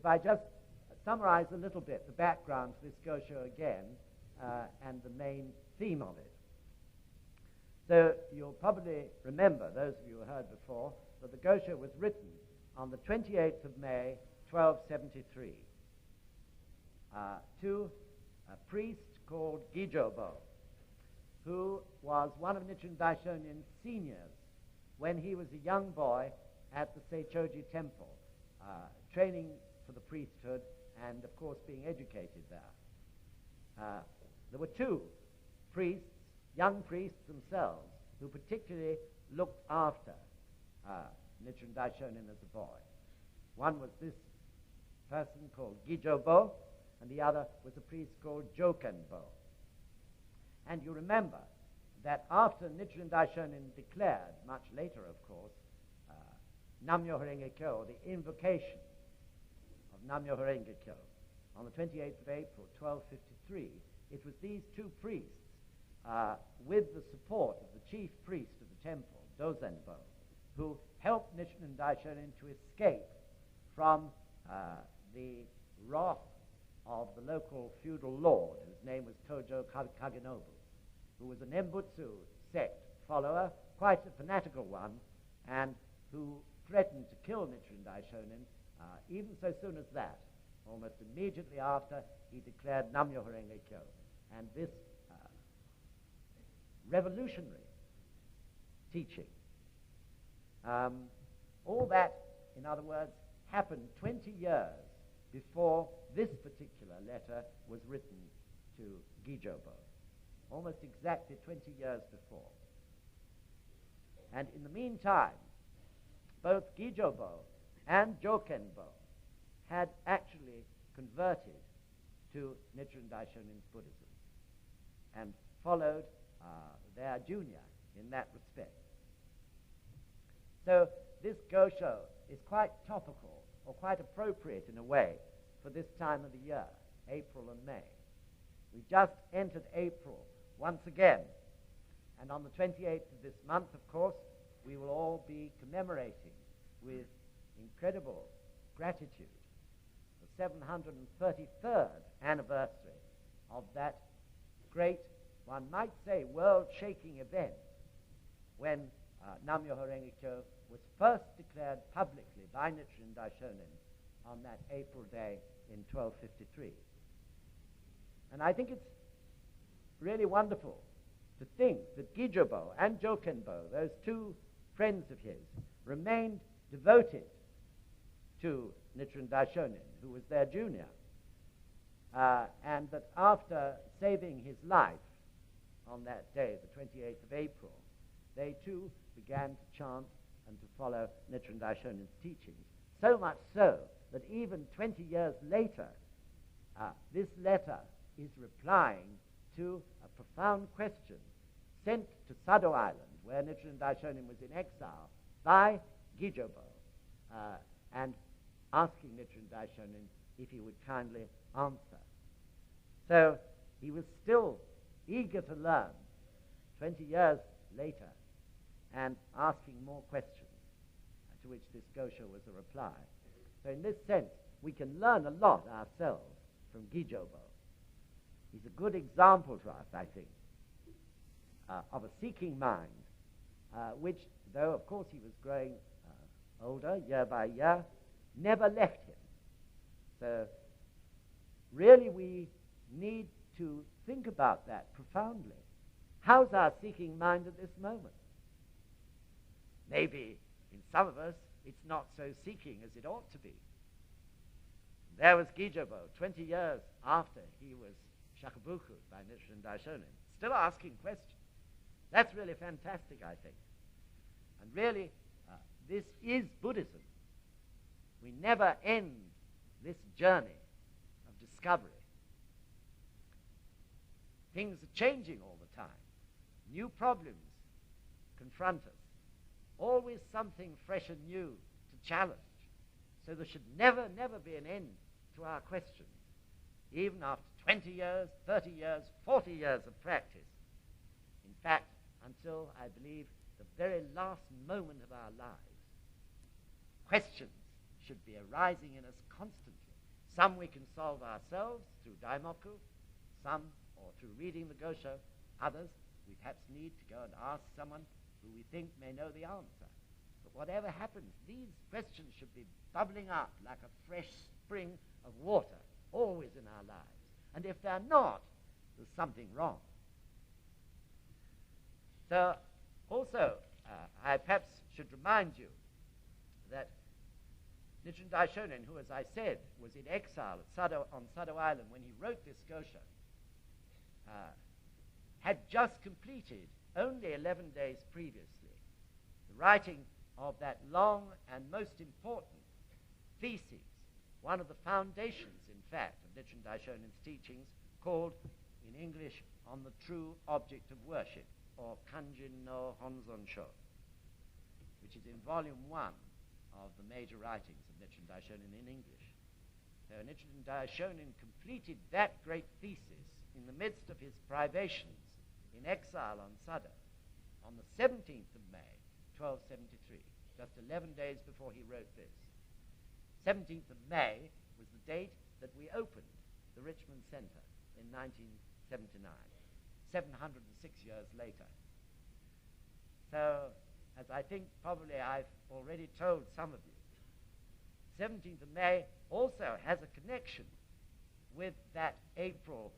I just summarize a little bit the background to this Gosho again and the main theme of it. So you'll probably remember, those of you who heard before, that the Gosho was written on the 28th of May, 1273, to a priest called Gijo-bo, who was one of Nichiren Daishonin's seniors when he was a young boy at the Seichoji Temple, training for the priesthood and, of course, being educated there. There were two priests, young priests themselves, who particularly looked after Nichiren Daishonin as a boy. One was this person called Gijo-bo, and the other was a priest called Joken-bo. And you remember that after Nichiren Daishonin declared, much later of course, Nam-myoho Renge Kyo, the invocation of Nam-myoho Renge Kyo, on the 28th of April, 1253, it was these two priests, with the support of the chief priest of the temple, Dozen-bo, who helped Nichiren Daishonin to escape from the wrath of the local feudal lord, whose name was Tojo Kagenobu, who was an Embutsu sect follower, quite a fanatical one, and who threatened to kill Nichiren Daishonin even so soon as that, almost immediately after he declared Nam-myoho Renge Kyo. And this revolutionary teaching, all that, in other words, happened 20 years before this particular letter was written to Gijo-bo, almost exactly 20 years before. And in the meantime, both Gijo-bo and Joken-bo had actually converted to Nichiren Daishonin's Buddhism and followed their junior in that respect. So this Gosho is quite topical, or quite appropriate in a way, for this time of the year, April and May. We just entered April once again, and on the 28th of this month, of course, we will all be commemorating with incredible gratitude the 733rd anniversary of that great, one might say, world-shaking event when Nam-myoho Renge Kyo was first declared publicly by Nichiren Daishonin on that April day in 1253. And I think it's really wonderful to think that Gijo-bo and Joken-bo, those two friends of his, remained devoted to Nichiren Daishonin, who was their junior, and that after saving his life on that day, the 28th of April, they too began to chant and to follow Nichiren Daishonin's teachings. So much so that even 20 years later, this letter is replying to a profound question sent to Sado Island, where Nichiren Daishonin was in exile, by Gijo-bo, and asking Nichiren Daishonin if he would kindly answer. So he was still eager to learn 20 years later and asking more questions, to which this Gosho was a reply. So in this sense, we can learn a lot ourselves from Gijo-bo. He's a good example to us, I think, of a seeking mind, which, though of course he was growing older year by year, never left him. So really we need to think about that profoundly. How's our seeking mind at this moment? Maybe in some of us it's not so seeking as it ought to be. There was Gijo-bo, 20 years after he was shakubuku by Nichiren Daishonin, still asking questions. That's really fantastic, I think. And really, this is Buddhism. We never end this journey of discovery. Things are changing all the time. New problems confront us. Always something fresh and new to challenge. So there should never, never be an end to our questions, even after 20 years, 30 years, 40 years of practice. In fact, until, I believe, the very last moment of our lives, questions should be arising in us constantly. Some we can solve ourselves through daimoku, some or through reading the Gosho. Others we perhaps need to go and ask someone who we think may know the answer. But whatever happens, these questions should be bubbling up like a fresh spring of water, always in our lives. And if they're not, there's something wrong. So, also, I perhaps should remind you that Nichiren Daishonin, who, as I said, was in exile at on Sado Island when he wrote this Gosho, had just completed, only 11 days previously, the writing of that long and most important thesis, one of the foundations, in fact, of Nichiren Daishonin's teachings, called, in English, On the True Object of Worship, or Kanjin no Honzon-sho, which is in volume 1 of the major writings of Nichiren Daishonin in English. So Nichiren Daishonin completed that great thesis in the midst of his privations in exile on Sado on the 17th of May, 1273, just 11 days before he wrote this. 17th of May was the date that we opened the Richmond Center in 1979, 706 years later. So, as I think probably I've already told some of you, 17th of May also has a connection with that April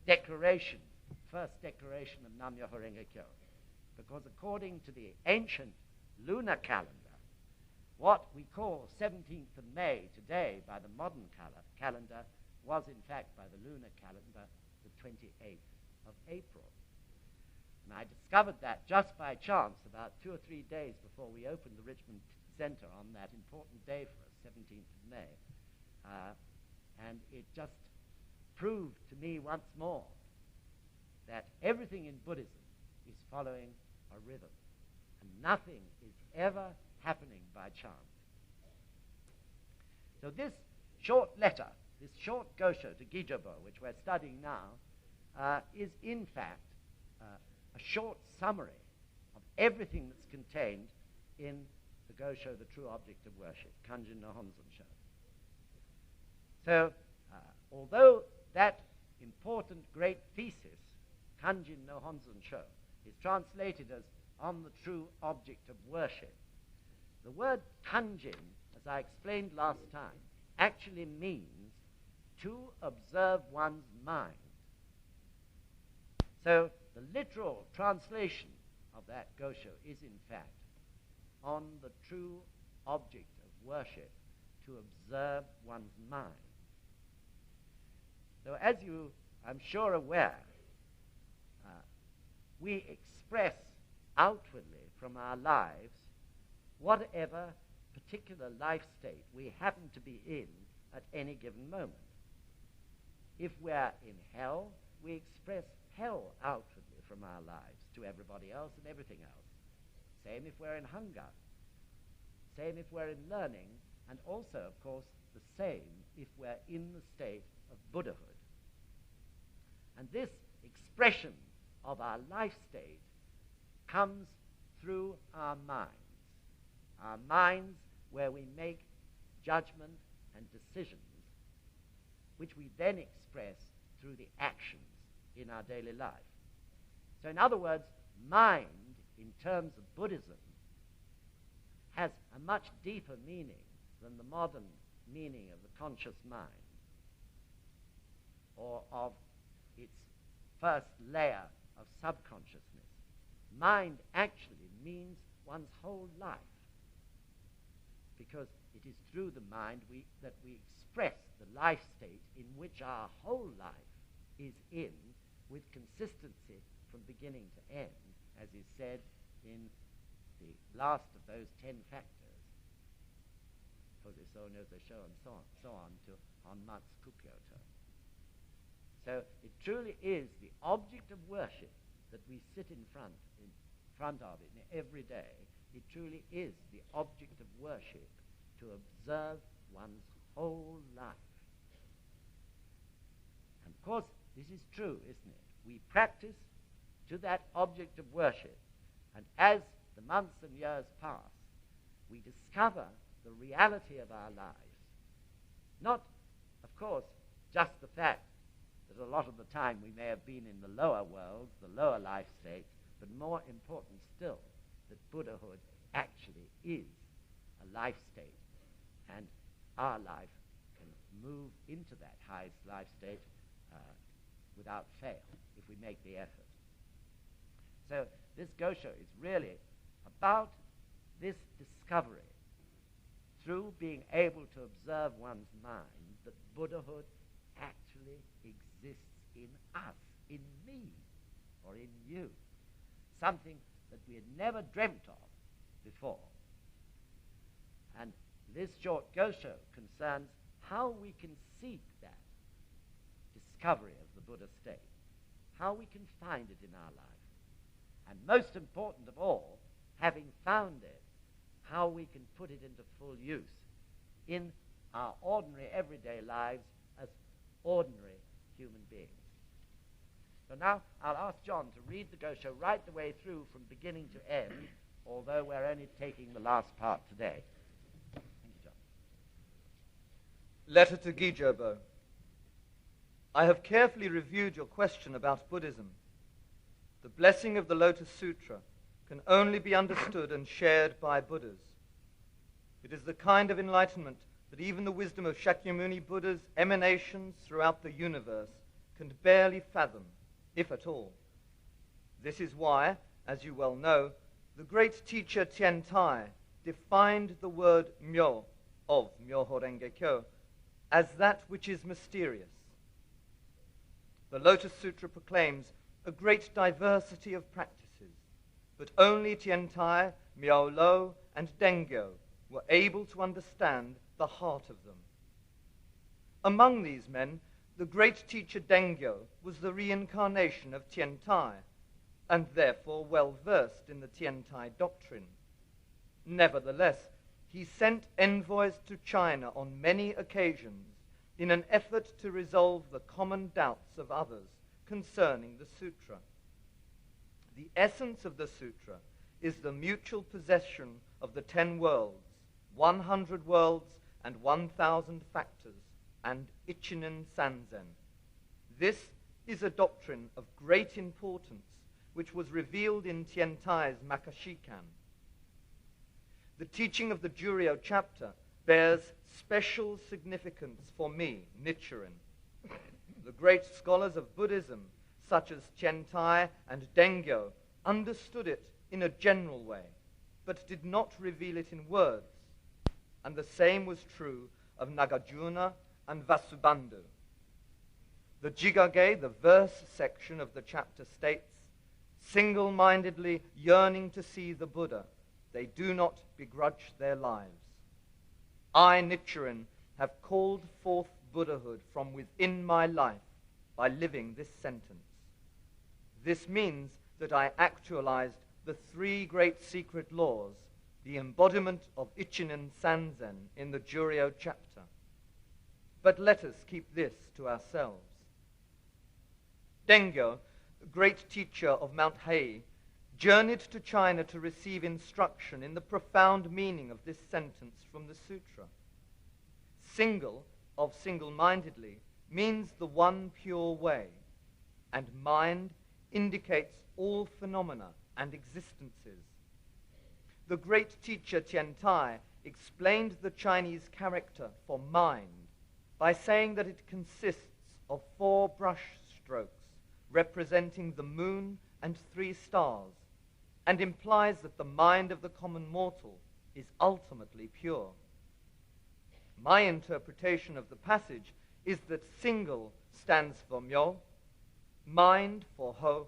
declaration, first declaration of Nam-myoho Renge Kyo. Because according to the ancient lunar calendar, what we call 17th of May today by the modern calendar was in fact by the lunar calendar the 28th of April. And I discovered that just by chance about 2 or 3 days before we opened the Richmond Center on that important day for us, 17th of May. And it just proved to me once more that everything in Buddhism is following a rhythm, and nothing is ever happening by chance. So this short letter, this short Gosho to Gijo-bo, which we're studying now, is in fact a short summary of everything that's contained in the Gosho, the true object of worship, Kanjin no Honzon-sho. So, although that important great thesis, Kanjin no Honzon-sho, is translated as on the true object of worship, the word kanjin, as I explained last time, actually means to observe one's mind. So the literal translation of that Gosho is in fact on the true object of worship, to observe one's mind. So as you, I'm sure, aware, we express outwardly from our lives whatever particular life state we happen to be in at any given moment. If we're in hell, we express hell outwardly from our lives to everybody else and everything else. Same if we're in hunger. Same if we're in learning. And also, of course, the same if we're in the state of Buddhahood. And this expression of our life state comes through our minds where we make judgment and decisions, which we then express through the actions in our daily life. So in other words, mind, in terms of Buddhism, has a much deeper meaning than the modern meaning of the conscious mind, or of its first layer of subconsciousness. Mind actually means one's whole life, because it is through the mind that we express the life state in which our whole life is in, with consistency from beginning to end, as is said in the last of those 10 factors, and so on to Honmatsu-kukyoto. So it truly is the object of worship that we sit in front of in every day. It truly is the object of worship to observe one's whole life. And of course, this is true, isn't it? We practice to that object of worship, and as the months and years pass, we discover the reality of our lives, not Of course, just the fact that a lot of the time we may have been in the lower worlds, the lower life states, but more important still, that Buddhahood actually is a life state, and our life can move into that highest life state without fail if we make the effort. So this Gosho is really about this discovery through being able to observe one's mind that Buddhahood actually exists in us, in me, or in you, something that we had never dreamt of before. And this short Gosho concerns how we can seek that discovery of the Buddha state, how we can find it in our life, and most important of all, having found it, how we can put it into full use in our ordinary everyday lives as ordinary human beings. So now I'll ask John to read the Gosho right the way through from beginning to end, although we're only taking the last part today. Thank you, John. Letter to Gijo-bo. I have carefully reviewed your question about Buddhism. The blessing of the Lotus Sutra can only be understood and shared by Buddhas. It is the kind of enlightenment that even the wisdom of Shakyamuni Buddha's emanations throughout the universe can barely fathom, if at all. This is why, as you well know, the great teacher Tiantai defined the word myo of Myoho Renge Kyo as that which is mysterious. The Lotus Sutra proclaims a great diversity of practices, but only Tiantai, Miao Lo, and Dengyo were able to understand the heart of them. Among these men, the great teacher Dengyo was the reincarnation of Tiantai, and therefore well versed in the Tiantai doctrine. Nevertheless, he sent envoys to China on many occasions in an effort to resolve the common doubts of others concerning the sutra. The essence of the sutra is the mutual possession of the 10 worlds, 100 worlds, and 1,000 factors, and Ichinen Sanzen. This is a doctrine of great importance, which was revealed in Tiantai's Makashikan. The teaching of the Juryo chapter bears special significance for me, Nichiren. The great scholars of Buddhism, such as Tiantai and Dengyo, understood it in a general way, but did not reveal it in words. And the same was true of Nagarjuna and Vasubandhu. The Jigage, the verse section of the chapter states, single-mindedly yearning to see the Buddha, they do not begrudge their lives. I, Nichiren, have called forth Buddhahood from within my life by living this sentence. This means that I actualized the 3 great secret laws, the embodiment of Ichinen Sanzen in the Juryo chapter. But let us keep this to ourselves. Dengyo, great teacher of Mount Hei, journeyed to China to receive instruction in the profound meaning of this sentence from the sutra. Single, of single-mindedly, means the one pure way, and mind indicates all phenomena and existences. The great teacher Tiantai explained the Chinese character for mind by saying that it consists of 4 brush strokes representing the moon and 3 stars, and implies that the mind of the common mortal is ultimately pure. My interpretation of the passage is that single stands for myo, mind for ho,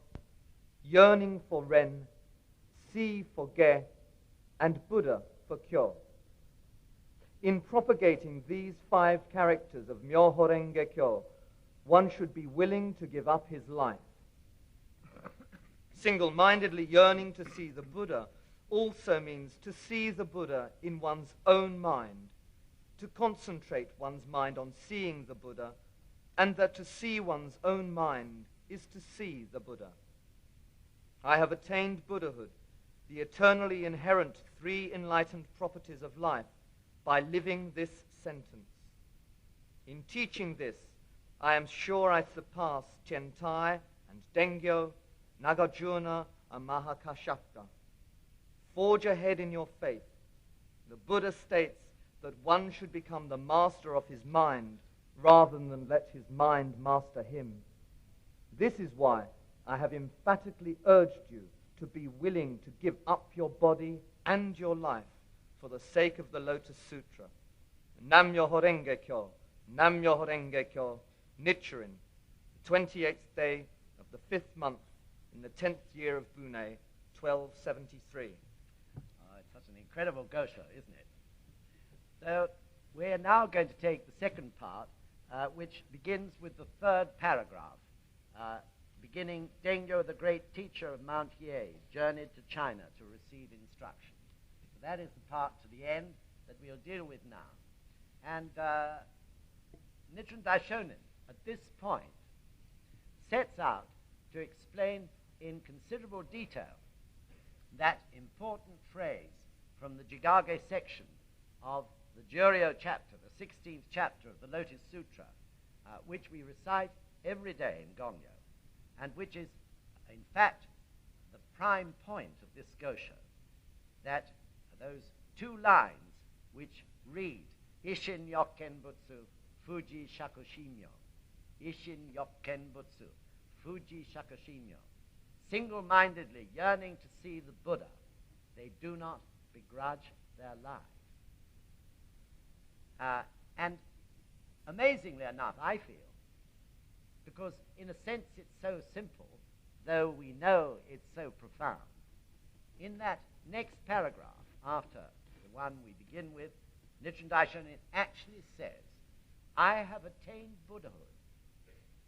yearning for ren, si for ge, and Buddha for kyo. In propagating these 5 characters of Myoho Renge Kyo, one should be willing to give up his life. Single-mindedly yearning to see the Buddha also means to see the Buddha in one's own mind, to concentrate one's mind on seeing the Buddha, and that to see one's own mind is to see the Buddha. I have attained Buddhahood, the eternally inherent 3 enlightened properties of life, by living this sentence. In teaching this, I am sure I surpass Chentai and Dengyo, Nagarjuna and Mahakashapa. Forge ahead in your faith. The Buddha states that one should become the master of his mind rather than let his mind master him. This is why I have emphatically urged you to be willing to give up your body and your life for the sake of the Lotus Sutra. Nam-myoho Renge Kyo, Nam-myoho Renge Kyo, Nichiren, the 28th day of the 5th month in the 10th year of Bunei, 1273. It's such an incredible Gosho, isn't it? So we're now going to take the second part, which begins with the third paragraph, beginning, Dengyo, the great teacher of Mount Ye, journeyed to China to receive instruction. So that is the part to the end that we'll deal with now. And Nichiren Daishonin, at this point, sets out to explain in considerable detail that important phrase from the Jigage section of the Juryo chapter, the 16th chapter of the Lotus Sutra, which we recite every day in Gongyo, and which is, in fact, the prime point of this Gosho, that those two lines which read, Ishin Yokken Butsu, Fuji Shakushimyo, Ishin Yokken Butsu, Fuji Shakushimyo, single-mindedly yearning to see the Buddha, they do not begrudge their lives. And amazingly enough, I feel, because in a sense it's so simple, though we know it's so profound, in that next paragraph, after the one we begin with, Nichiren Daishonin actually says, I have attained Buddhahood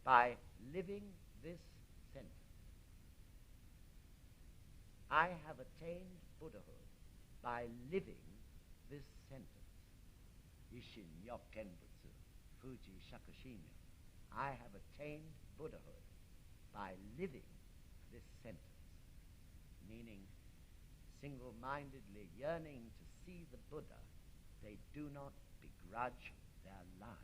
by living this sentence. I have attained Buddhahood by living this sentence. Ishin Yokken Butsu, Fuji Shakushimyo. I have attained Buddhahood by living this sentence, meaning single-mindedly yearning to see the Buddha, they do not begrudge their lives.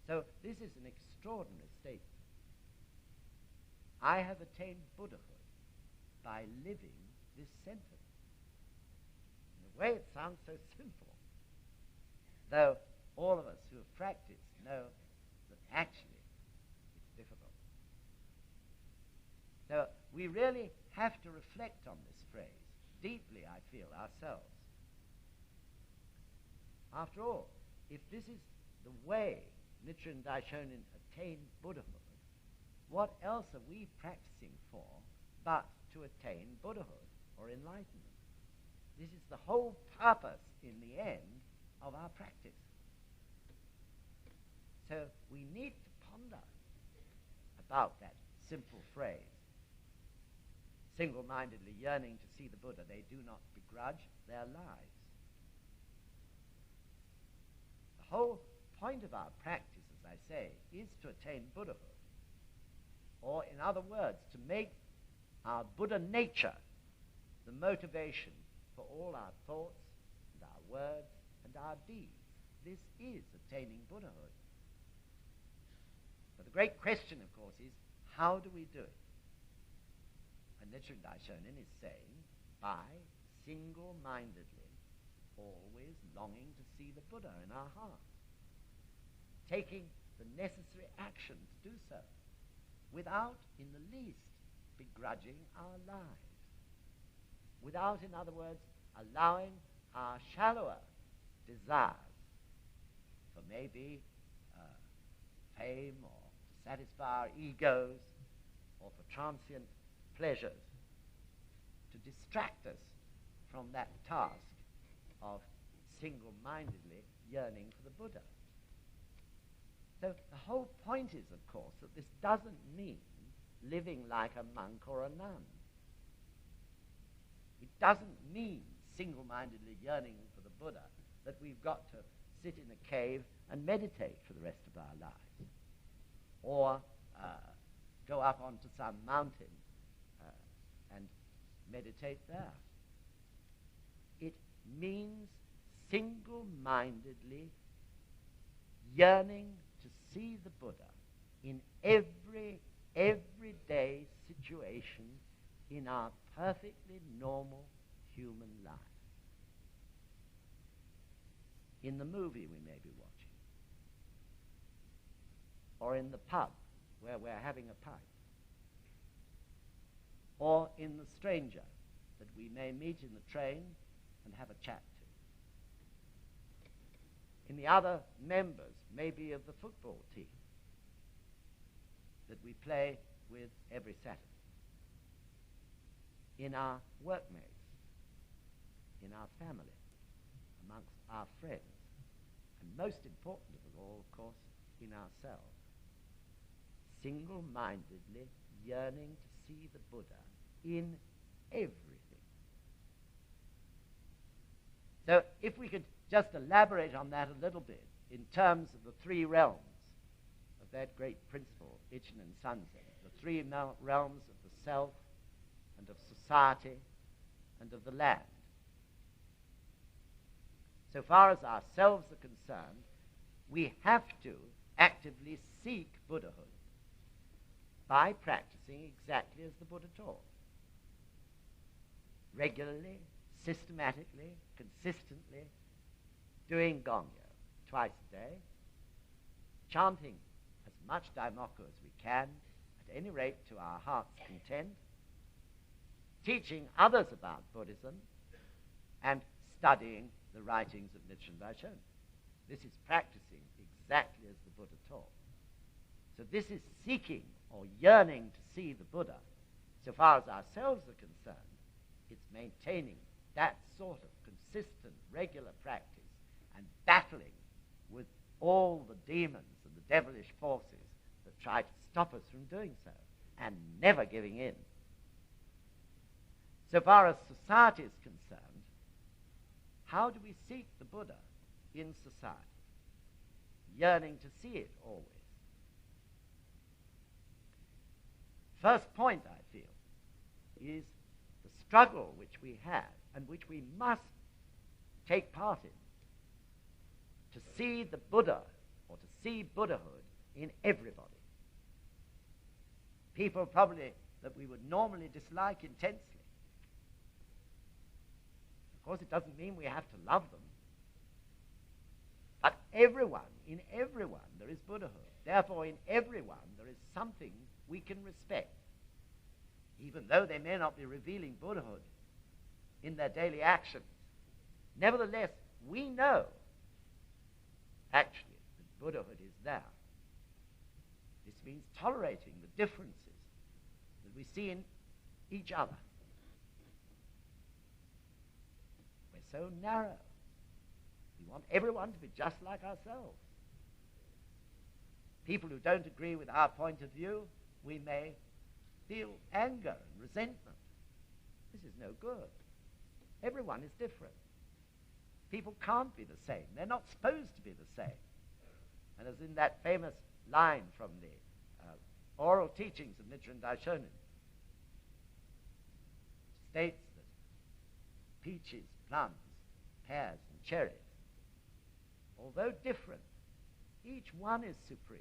So this is an extraordinary statement. I have attained Buddhahood by living this sentence. In a way, it sounds so simple, though all of us who have practiced know that actually it's difficult. So we really have to reflect on this phrase deeply, I feel, ourselves. After all, if this is the way Nichiren Daishonin attained Buddhahood, what else are we practicing for but to attain Buddhahood or enlightenment? This is the whole purpose, in the end, of our practice. So we need to ponder about that simple phrase. Single-mindedly yearning to see the Buddha, they do not begrudge their lives. The whole point of our practice, as I say, is to attain Buddhahood. Or, in other words, to make our Buddha nature the motivation for all our thoughts and our words and our deeds. This is attaining Buddhahood. But the great question, of course, is how do we do it? And Nichiren Daishonin is saying, by single-mindedly, always longing to see the Buddha in our heart, taking the necessary action to do so, without in the least begrudging our lives, without, in other words, allowing our shallower desires for maybe fame or to satisfy our egos or for transient pleasures to distract us from that task of single-mindedly yearning for the Buddha. So the whole point is, of course, that this doesn't mean living like a monk or a nun. It doesn't mean single-mindedly yearning for the Buddha that we've got to sit in a cave and meditate for the rest of our lives, or go up onto some mountain and meditate there. It means single-mindedly yearning to see the Buddha in every everyday situation in our perfectly normal human life. In the movie we may be watching, or in the pub where we're having a pint, or in the stranger that we may meet in the train and have a chat to, in the other members, maybe of the football team that we play with every Saturday, in our workmates, in our family, amongst our friends, and most important of all, of course, in ourselves, single-mindedly yearning to see the Buddha in everything. So if we could just elaborate on that a little bit in terms of the three realms of that great principle, Ichinen Sanzen, the three realms of the self and of society and of the land. So far as ourselves are concerned, we have to actively seek Buddhahood by practicing exactly as the Buddha taught. Regularly, systematically, consistently, doing Gongyo twice a day, chanting as much Daimoku as we can, at any rate to our heart's content, teaching others about Buddhism, and studying the writings of Nichiren Daishonin. This is practicing exactly as the Buddha taught. So this is seeking or yearning to see the Buddha. So far as ourselves are concerned, it's maintaining that sort of consistent, regular practice and battling with all the demons and the devilish forces that try to stop us from doing so, and never giving in. So far as society is concerned, how do we seek the Buddha in society? Yearning to see it always. First point, I feel, is the struggle which we have and which we must take part in to see the Buddha or to see Buddhahood in everybody. People probably that we would normally dislike intensely. Of course, it doesn't mean we have to love them. But everyone, in everyone, there is Buddhahood. Therefore, in everyone, there is something we can respect, even though they may not be revealing Buddhahood in their daily actions. Nevertheless, we know, actually, that Buddhahood is there. This means tolerating the differences that we see in each other. We're so narrow. We want everyone to be just like ourselves. People who don't agree with our point of view, we may feel anger and resentment. This is no good. Everyone is different. People can't be the same. They're not supposed to be the same. And as in that famous line from the oral teachings of Nichiren Daishonin, states that peaches, plums, pears, and cherries, although different, each one is supreme.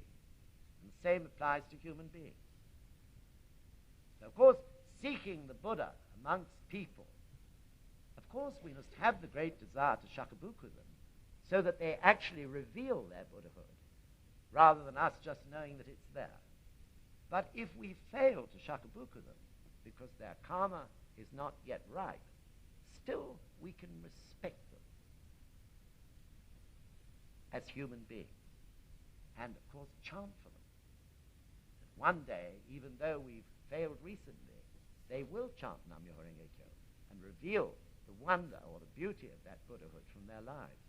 And the same applies to human beings. So, of course, seeking the Buddha amongst people, of course we must have the great desire to shakabuku them so that they actually reveal their Buddhahood, rather than us just knowing that it's there. But if we fail to shakabuku them because their karma is not yet ripe, still we can respect them as human beings and, of course, chant for them. That one day, even though we've failed recently, they will chant Nam-myoho Renge Kyo and reveal the wonder or the beauty of that Buddhahood from their lives.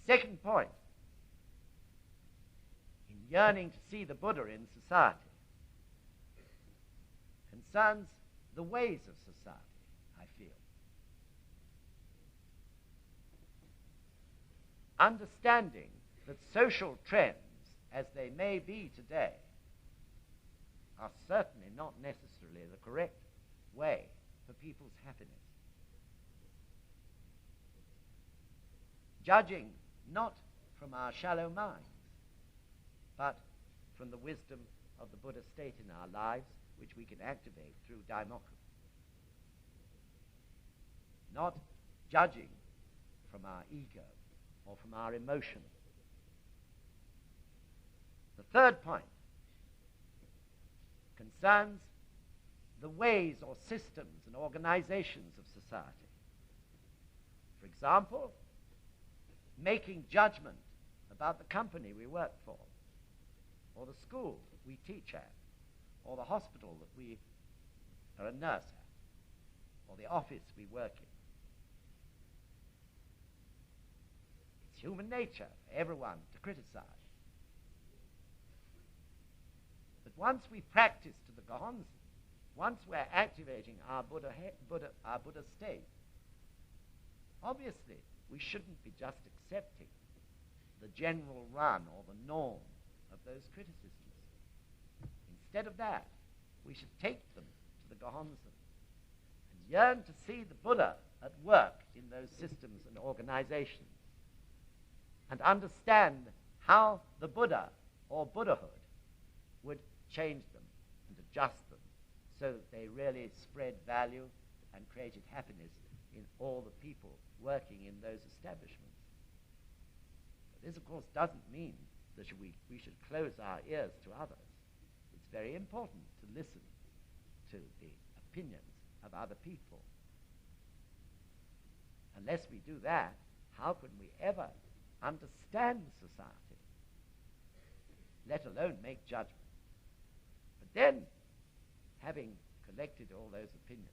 The second point, in yearning to see the Buddha in society, concerns the ways of society, I feel. Understanding that social trends, as they may be today, are certainly not necessarily the correct way for people's happiness. Judging not from our shallow minds, but from the wisdom of the Buddha state in our lives, which we can activate through daimoku. Not judging from our ego or from our emotion. The third point concerns the ways or systems and organizations of society. For example, making judgment about the company we work for, or the school we teach at, or the hospital that we are a nurse at, or the office we work in. It's human nature for everyone to criticize. But once we practice to the Gohonzon, once we're activating our Buddha state, obviously we shouldn't be just accepting the general run or the norm of those criticisms. Instead of that, we should take them to the Gohonzon and yearn to see the Buddha at work in those systems and organizations, and understand how the Buddha or Buddhahood would change them and adjust them so that they really spread value and created happiness in all the people working in those establishments. But this, of course, doesn't mean that we should close our ears to others. It's very important to listen to the opinions of other people. Unless we do that, how can we ever understand society, let alone make judgment? But then, having collected all those opinions,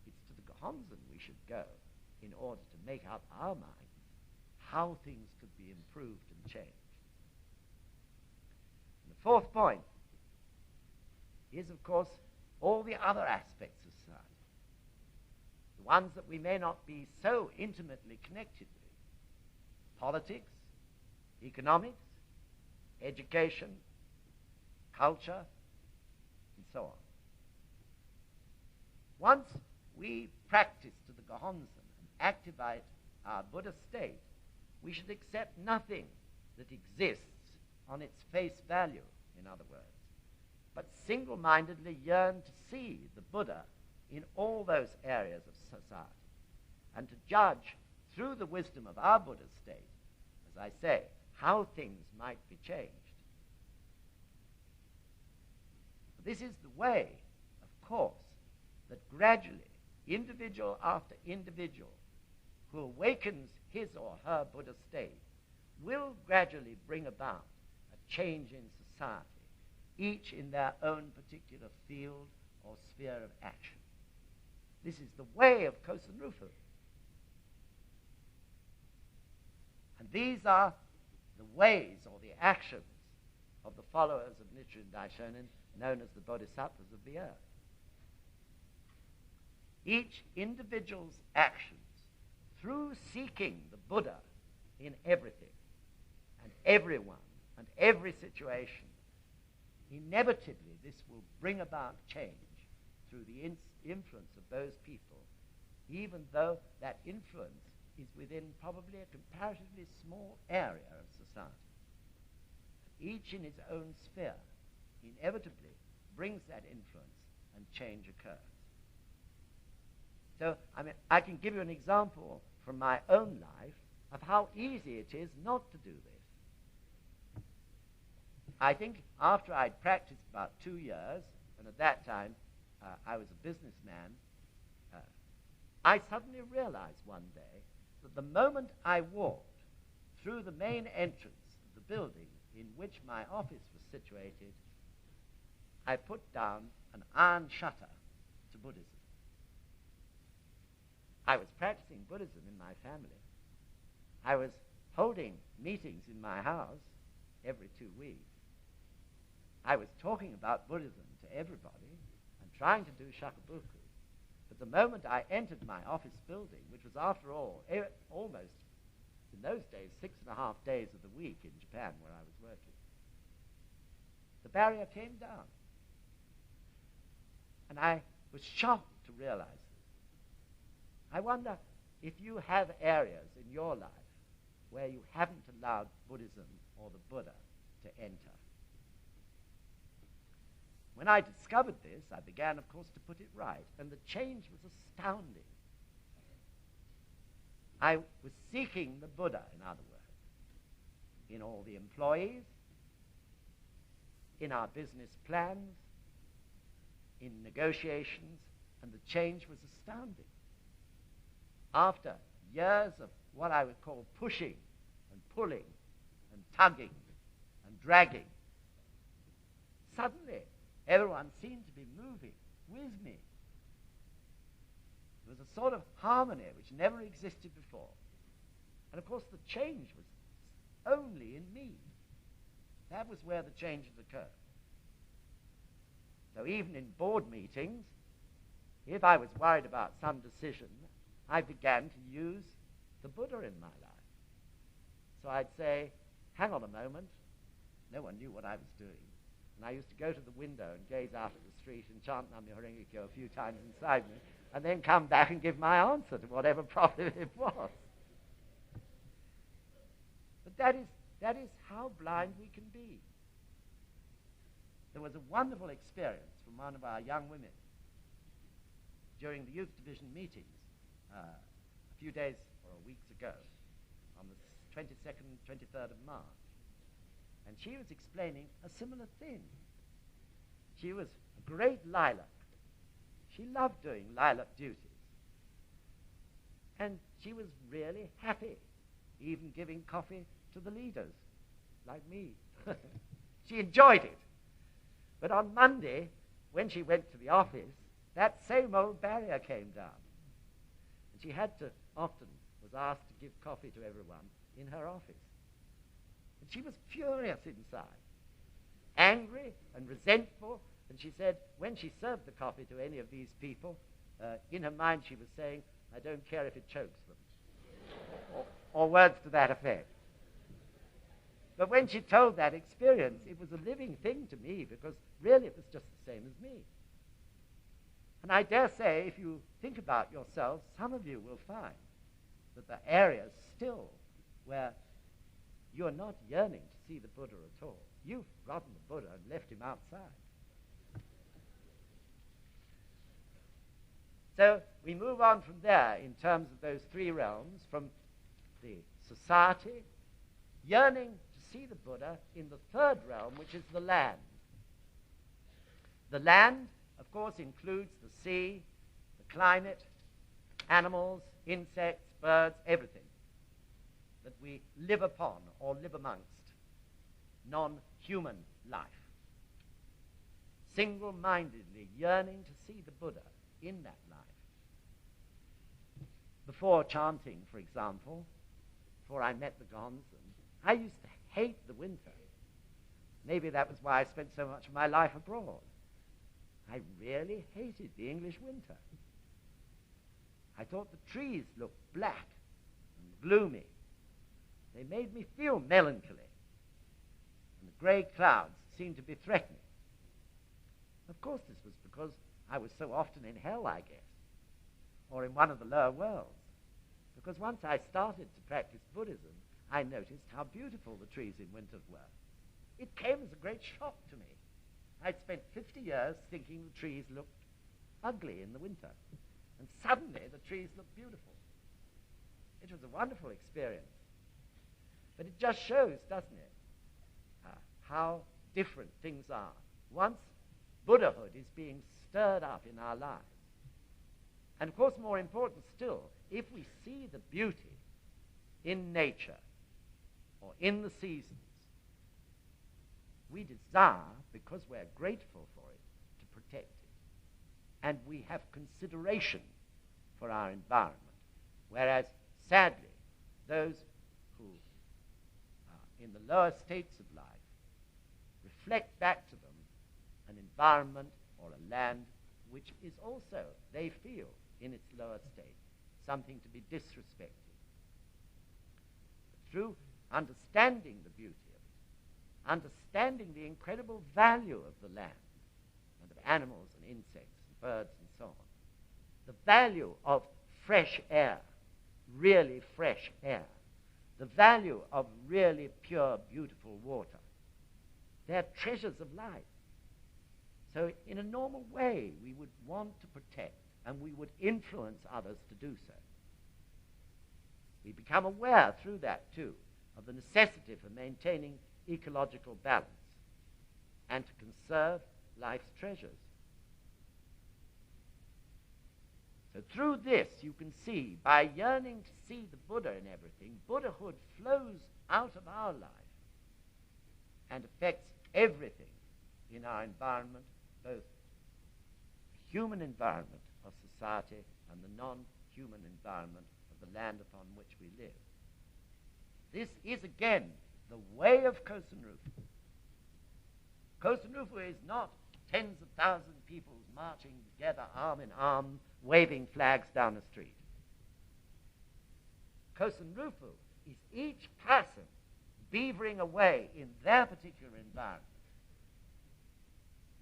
it's to the Gohonzon we should go in order to make up our minds how things could be improved and changed. And the fourth point is, of course, all the other aspects of society, the ones that we may not be so intimately connected with: politics, economics, education, culture, and so on. Once we practice to the Gohonzon and activate our Buddha state, we should accept nothing that exists on its face value, in other words, but single-mindedly yearn to see the Buddha in all those areas of society, and to judge through the wisdom of our Buddha state, as I say, how things might be changed. This is the way, of course, that gradually, individual after individual who awakens his or her Buddha state will gradually bring about a change in society, each in their own particular field or sphere of action. This is the way of Causton Rufu. And these are the ways or the actions of the followers of Nichiren Daishonin, known as the Bodhisattvas of the earth. Each individual's actions, through seeking the Buddha in everything and everyone and every situation, inevitably this will bring about change through the influence of those people, even though that influence is within probably a comparatively small area of society. Each in its own sphere inevitably brings that influence and change occurs. So, I can give you an example from my own life of how easy it is not to do this. I think after I'd practiced about 2 years, and at that time I was a businessman, I suddenly realized one day that the moment I walked through the main entrance of the building in which my office was situated, I put down an iron shutter to Buddhism. I was practicing Buddhism in my family. I was holding meetings in my house every 2 weeks. I was talking about Buddhism to everybody and trying to do shakubuku. But the moment I entered my office building, which was after all almost, in those days, 6.5 days of the week in Japan where I was working, the barrier came down. And I was shocked to realize this. I wonder if you have areas in your life where you haven't allowed Buddhism or the Buddha to enter. When I discovered this, I began, of course, to put it right, and the change was astounding. I was seeking the Buddha, in other words, in all the employees, in our business plans, in negotiations, and the change was astounding. After years of what I would call pushing and pulling and tugging and dragging, suddenly everyone seemed to be moving with me. There was a sort of harmony which never existed before. And of course the change was only in me. That was where the changes occurred. So even in board meetings, if I was worried about some decision, I began to use the Buddha in my life. So I'd say, hang on a moment. No one knew what I was doing. And I used to go to the window and gaze out at the street and chant Nam-myoho Renge-kyo a few times inside me, and then come back and give my answer to whatever problem it was. But that is how blind we can be. There was a wonderful experience from one of our young women during the youth division meetings a few days or weeks ago, on the 22nd and 23rd of March. And she was explaining a similar thing. She was a great lilac. She loved doing lilac duties. And she was really happy, even giving coffee to the leaders, like me. She enjoyed it. But on Monday, when she went to the office, that same old barrier came down. And she had to, often was asked to give coffee to everyone in her office. And she was furious inside, angry and resentful. And she said, when she served the coffee to any of these people, in her mind she was saying, I don't care if it chokes them, or words to that effect. But when she told that experience, it was a living thing to me, because really it was just the same as me. And I dare say, if you think about yourselves, some of you will find that the areas still where you're not yearning to see the Buddha at all. You've forgotten the Buddha and left him outside. So we move on from there in terms of those three realms, from the society, yearning to see the Buddha in the third realm, which is the land. The land, of course, includes the sea, the climate, animals, insects, birds, everything that we live upon or live amongst, non-human life. Single-mindedly yearning to see the Buddha in that life. Before chanting, for example, before I met the Gonzan, I used to hate the winter. Maybe that was why I spent so much of my life abroad. I really hated the English winter. I thought the trees looked black and gloomy. They made me feel melancholy. And the grey clouds seemed to be threatening. Of course, this was because I was so often in hell, I guess, or in one of the lower worlds. Because once I started to practice Buddhism, I noticed how beautiful the trees in winter were. It came as a great shock to me. I'd spent 50 years thinking the trees looked ugly in the winter. And suddenly the trees looked beautiful. It was a wonderful experience. But it just shows, doesn't it, how different things are. Once Buddhahood is being stirred up in our lives. And of course, more important still, if we see the beauty in nature or in the seasons, we desire, because we're grateful for it, to protect it. And we have consideration for our environment. Whereas, sadly, those who are in the lower states of life reflect back to them an environment or a land which is also, they feel, in its lower state, something to be disrespected. But through understanding the beauty of it, understanding the incredible value of the land and of animals and insects and birds and so on, the value of fresh air, really fresh air, the value of really pure, beautiful water. They're treasures of life. So in a normal way, we would want to protect and we would influence others to do so. We become aware through that, too, of the necessity for maintaining ecological balance and to conserve life's treasures. So through this, you can see, by yearning to see the Buddha in everything, Buddhahood flows out of our life and affects everything in our environment, both the human environment of society and the non-human environment of the land upon which we live. This is, again, the way of Causton Rufu. Causton Rufu is not tens of thousands of people marching together, arm in arm, waving flags down the street. Causton Rufu is each person beavering away in their particular environment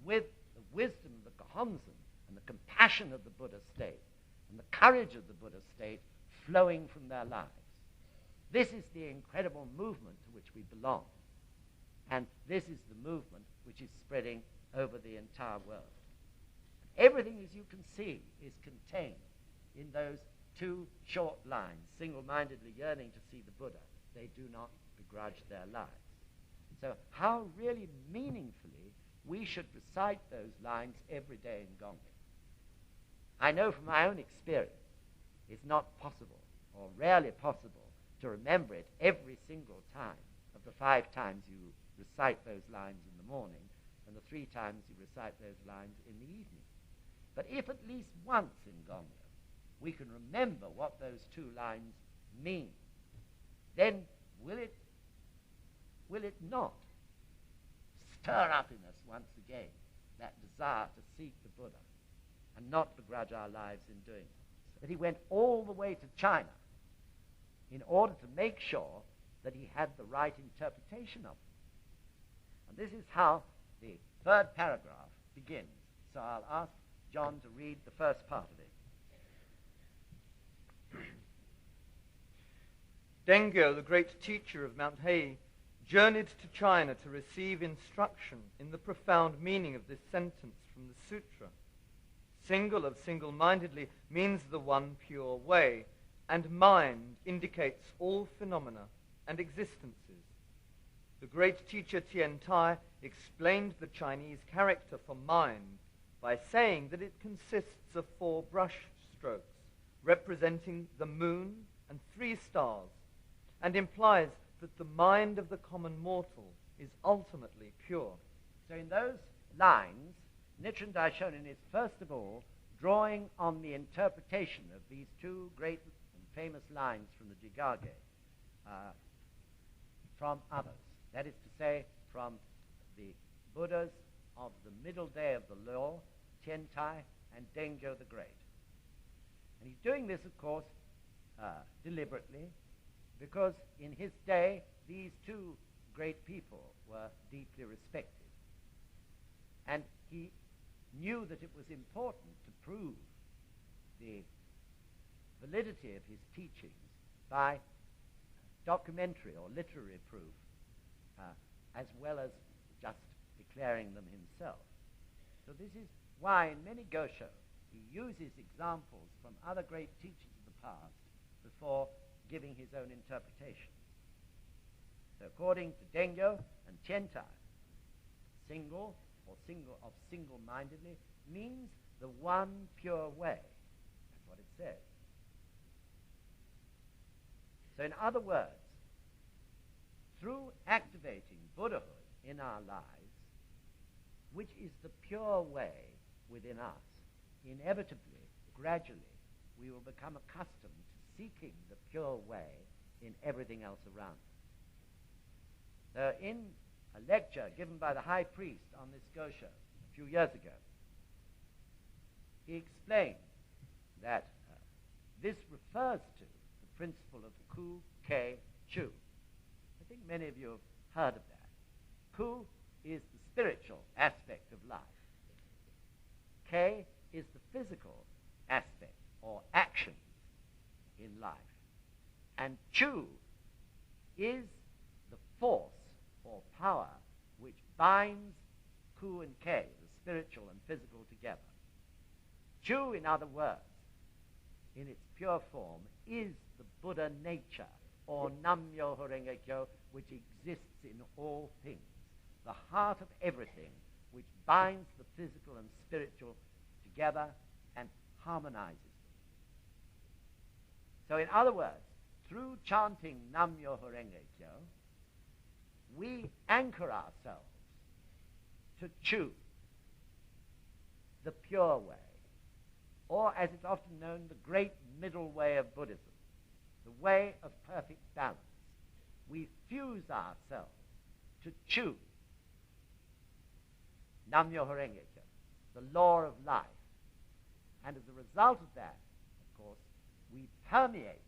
with the wisdom of the Gohonzon and the compassion of the Buddha state and the courage of the Buddha state flowing from their lives. This is the incredible movement to which we belong. And this is the movement which is spreading over the entire world. Everything, as you can see, is contained in those two short lines, single-mindedly yearning to see the Buddha. They do not begrudge their lives. So how really meaningfully we should recite those lines every day in Gongyo. I know from my own experience it's not possible, or rarely possible, to remember it every single time of the 5 times you recite those lines in the morning and the 3 times you recite those lines in the evening. But if at least once in Gongyo we can remember what those 2 lines mean, then will it not stir up in us once again that desire to seek the Buddha and not begrudge our lives in doing it? That he went all the way to China in order to make sure that he had the right interpretation of them. And this is how the 3rd paragraph begins. So I'll ask John to read the first part of it. Dengyo, the great teacher of Mount Hei, journeyed to China to receive instruction in the profound meaning of this sentence from the sutra. Single of single-mindedly means the one pure way, and mind indicates all phenomena and existences. The great teacher Tian Tai explained the Chinese character for mind by saying that it consists of 4 brush strokes representing the moon and 3 stars, and implies that the mind of the common mortal is ultimately pure. So in those lines, Nichiren Daishonin is first of all drawing on the interpretation of these 2 great and famous lines from the Jigage from others. That is to say, from the Buddhas of the middle day of the law, Tian Tai and Dengyo the Great. And he's doing this, of course, deliberately, because in his day, these 2 great people were deeply respected. And he knew that it was important to prove the validity of his teachings by documentary or literary proof, as well as just declaring them himself. So this is why in many Gosho he uses examples from other great teachers of the past before giving his own interpretation. So according to Dengyo and Tian Tai, single-mindedly means the one pure way. That's what it says. So in other words, through activating Buddhahood in our lives, which is the pure way within us, inevitably, gradually, we will become accustomed to seeking the pure way in everything else around us. So in a lecture given by the high priest on this Gosho a few years ago, he explained that this refers to the principle of Ku, Ke, Chu. I think many of you have heard of that. Ku is the spiritual aspect of life. Ke is the physical aspect or actions in life. And Chu is the force or power which binds Ku and Ke, the spiritual and physical, together. Chu, in other words, in its pure form, is the Buddha nature, or Nam-myoho Renge-kyo, which exists in all things, the heart of everything, which binds the physical and spiritual together and harmonizes them. So in other words, through chanting Nam-myoho Renge-kyo, we anchor ourselves to Chu, the pure way, or as it's often known, the great middle way of Buddhism, the way of perfect balance. We fuse ourselves to Chu, Nam-myoho Renge-kyo, the law of life. And as a result of that, of course, we permeate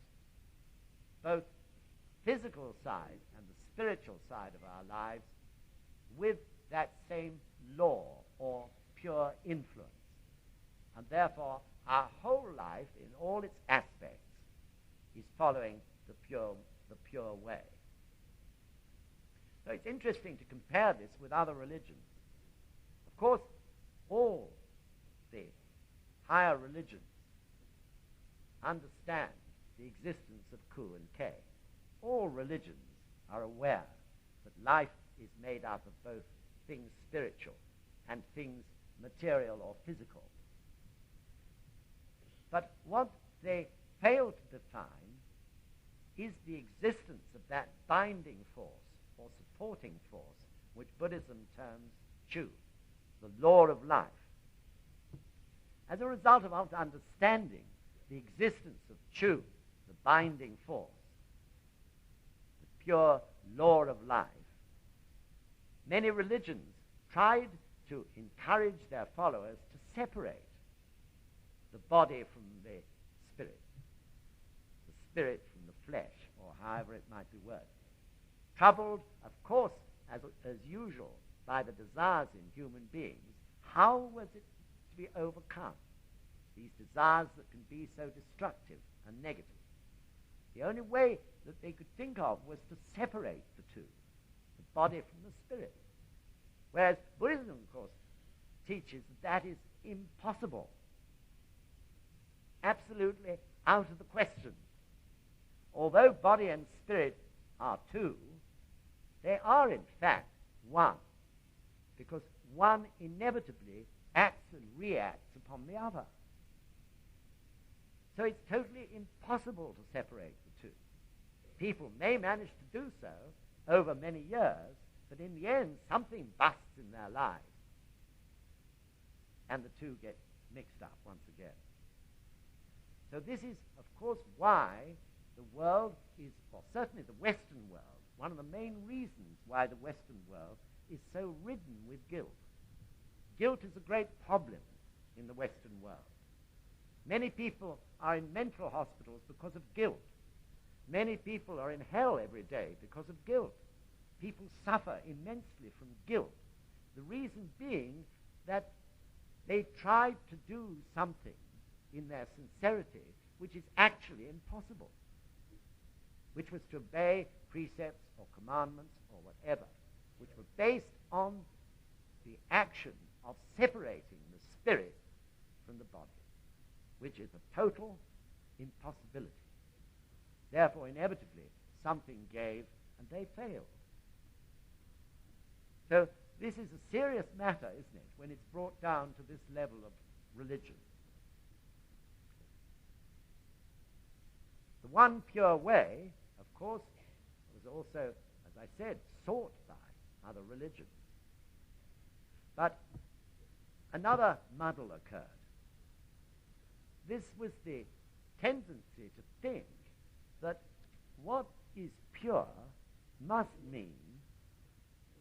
both physical side and the spiritual side of our lives with that same law or pure influence. And therefore, our whole life, in all its aspects, is following the pure way. So it's interesting to compare this with other religions. Of course, all the higher religions understand the existence of Ku and Ke. All religions are aware that life is made up of both things spiritual and things material or physical. But what they fail to define is the existence of that binding force or supporting force, which Buddhism terms Chu, the law of life. As a result of understanding the existence of Chu, the binding force, the pure law of life, many religions tried to encourage their followers to separate the body from the spirit from the flesh, or however it might be worded. Troubled, of course, as usual, by the desires in human beings, how was it to be overcome? These desires that can be so destructive and negative. The only way that they could think of was to separate the two, the body from the spirit. Whereas Buddhism, of course, teaches that is impossible. Absolutely out of the question. Although body and spirit are two, they are in fact one, because one inevitably acts and reacts upon the other. So it's totally impossible to separate the two. People may manage to do so over many years, but in the end something busts in their lives, and the two get mixed up once again. So this is, of course, why the world is, or certainly the Western world, one of the main reasons why the Western world is so ridden with guilt. Guilt is a great problem in the Western world. Many people are in mental hospitals because of guilt. Many people are in hell every day because of guilt. People suffer immensely from guilt. The reason being that they tried to do something in their sincerity which is actually impossible, which was to obey precepts or commandments or whatever, which were based on the action of separating the spirit from the body, which is a total impossibility. Therefore, inevitably, something gave and they failed. So this is a serious matter, isn't it, when it's brought down to this level of religion. The one pure way, of course, was also, as I said, sought by other religions. But another muddle occurred. This was the tendency to think that what is pure must mean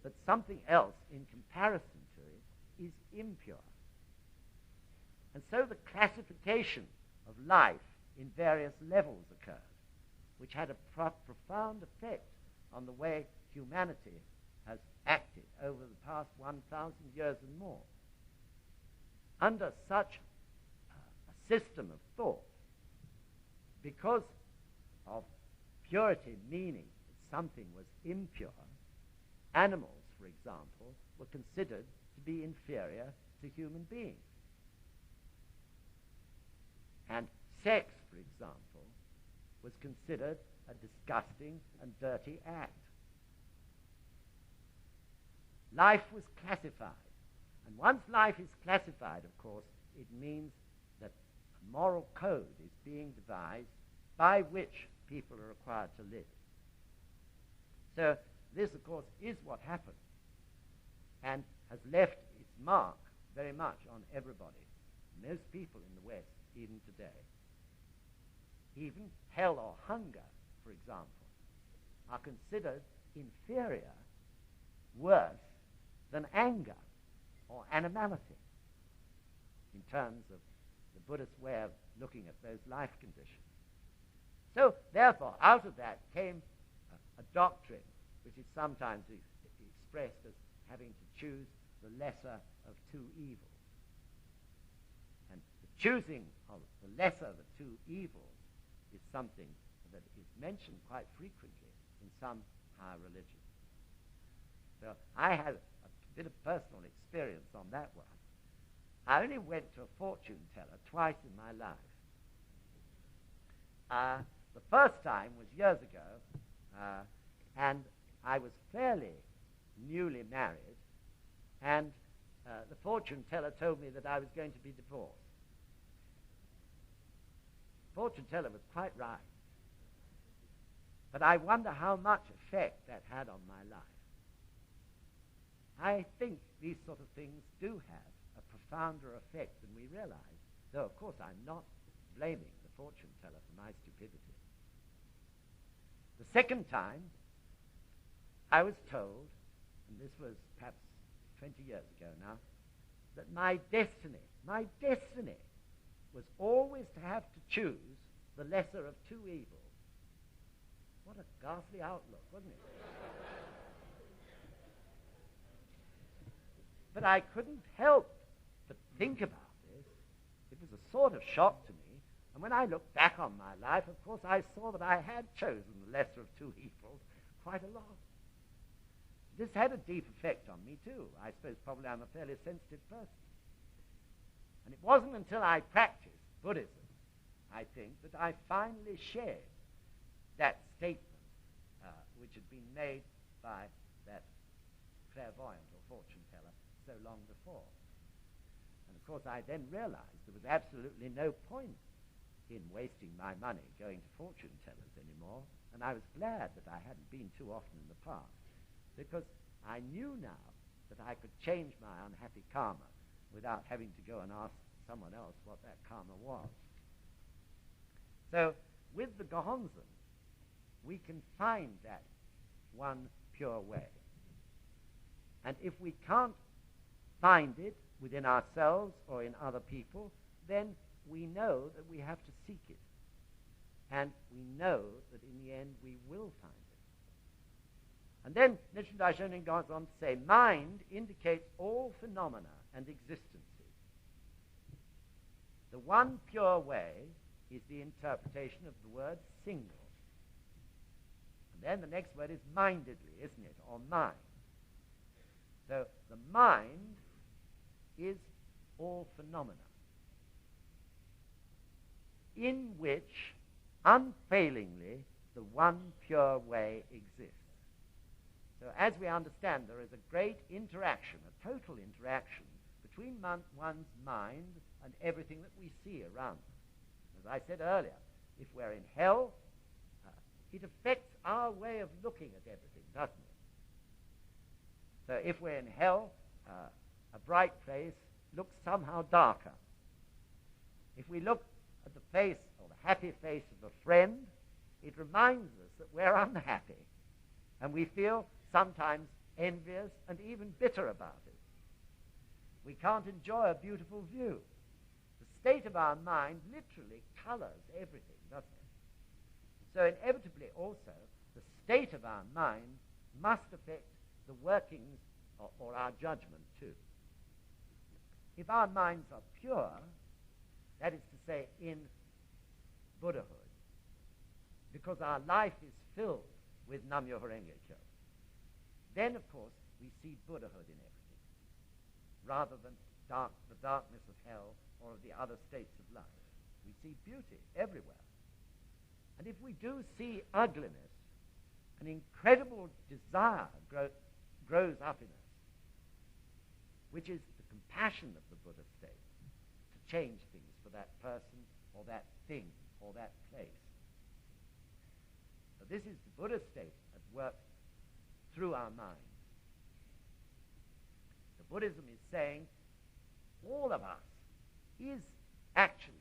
that something else in comparison to it is impure. And so the classification of life in various levels occurred, which had a profound effect on the way humanity has acted over the past 1,000 years and more. Under such a system of thought, because of purity meaning something was impure, animals, for example, were considered to be inferior to human beings. And sex, for example, was considered a disgusting and dirty act. Life was classified. And once life is classified, of course, it means that a moral code is being devised by which people are required to live. So this, of course, is what happened and has left its mark very much on everybody. Most people in the West, even today. Even hell or hunger, for example, are considered inferior, worse than anger or animality in terms of the Buddhist way of looking at those life conditions. So, therefore, out of that came a doctrine which is sometimes expressed as having to choose the lesser of two evils. And the choosing of the lesser of the two evils is something that is mentioned quite frequently in some higher religions. So I had a bit of personal experience on that one. I only went to a fortune teller twice in my life. The first time was years ago, and I was fairly newly married, and the fortune teller told me that I was going to be divorced. The fortune teller was quite right. But I wonder how much effect that had on my life. I think these sort of things do have a profounder effect than we realize, though, of course, I'm not blaming the fortune teller for my stupidity. The second time, I was told, and this was perhaps 20 years ago now, that my destiny was always to have to choose the lesser of two evils. What a ghastly outlook, wasn't it? But I couldn't help but think about this. It was a sort of shock to me. And when I looked back on my life, of course, I saw that I had chosen the lesser of two evils quite a lot. This had a deep effect on me, too. I suppose probably I'm a fairly sensitive person. And it wasn't until I practiced Buddhism, I think, that I finally shared that statement which had been made by that clairvoyant or fortune teller so long before. And of course I then realized there was absolutely no point in wasting my money going to fortune tellers anymore, and I was glad that I hadn't been too often in the past, because I knew now that I could change my unhappy karma without having to go and ask someone else what that karma was. So with the Gohonzon, we can find that one pure way. And if we can't find it within ourselves or in other people, then we know that we have to seek it. And we know that in the end we will find it. And then Nichiren Daishonin goes on to say, mind indicates all phenomena and existences. The one pure way is the interpretation of the word single. And then the next word is mindedly, isn't it, or mind. So the mind is all phenomena, in which unfailingly the one pure way exists. So as we understand, there is a great interaction, a total interaction, between one's mind and everything that we see around us. As I said earlier, if we're in hell, it affects our way of looking at everything, doesn't it? So if we're in hell, a bright place looks somehow darker. If we look at the face or the happy face of a friend, it reminds us that we're unhappy, and we feel sometimes envious and even bitter about it. We can't enjoy a beautiful view. The state of our mind literally colors everything, doesn't it? So inevitably also, the state of our mind must affect the workings or our judgment too. If our minds are pure, that is to say in Buddhahood, because our life is filled with Nam-myoho Renge Kyo, then, of course, we see Buddhahood in everything, rather than the darkness of hell or of the other states of life. We see beauty everywhere. And if we do see ugliness, an incredible desire grows up in us, which is the compassion of the Buddha state to change things for that person or that thing or that place. So this is the Buddha state at work through our minds. The Buddhism is saying all of us is actually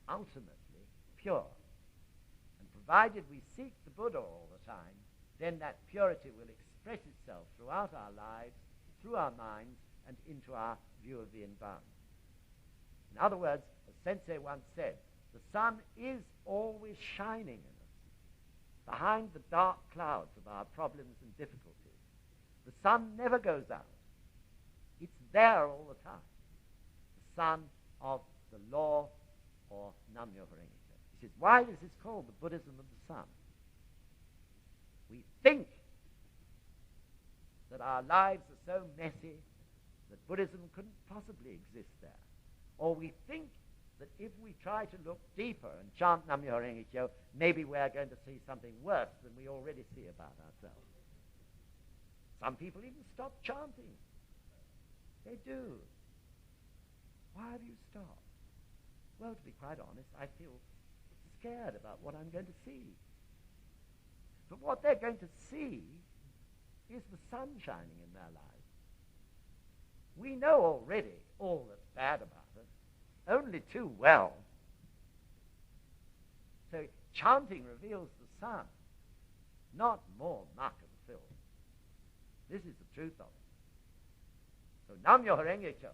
ultimately pure. And provided we seek the Buddha all the time, then that purity will express itself throughout our lives, through our minds, and into our view of the environment. In other words, as Sensei once said, the sun is always shining in us. Behind the dark clouds of our problems and difficulties, the sun never goes out. It's there all the time. The sun of the law, or Nam-myoho Renge Kyo. He says, why this is called the Buddhism of the sun? We think that our lives are so messy that Buddhism couldn't possibly exist there. Or we think that if we try to look deeper and chant Nam-myoho Renge Kyo, maybe we're going to see something worse than we already see about ourselves. Some people even stop chanting. They do. Why have you stopped? Well, to be quite honest, I feel scared about what I'm going to see. But what they're going to see is the sun shining in their lives. We know already all that's bad about it, only too well. So chanting reveals the sun, not more muck and filth. This is the truth of it. So Nam-myoho Renge Kyo,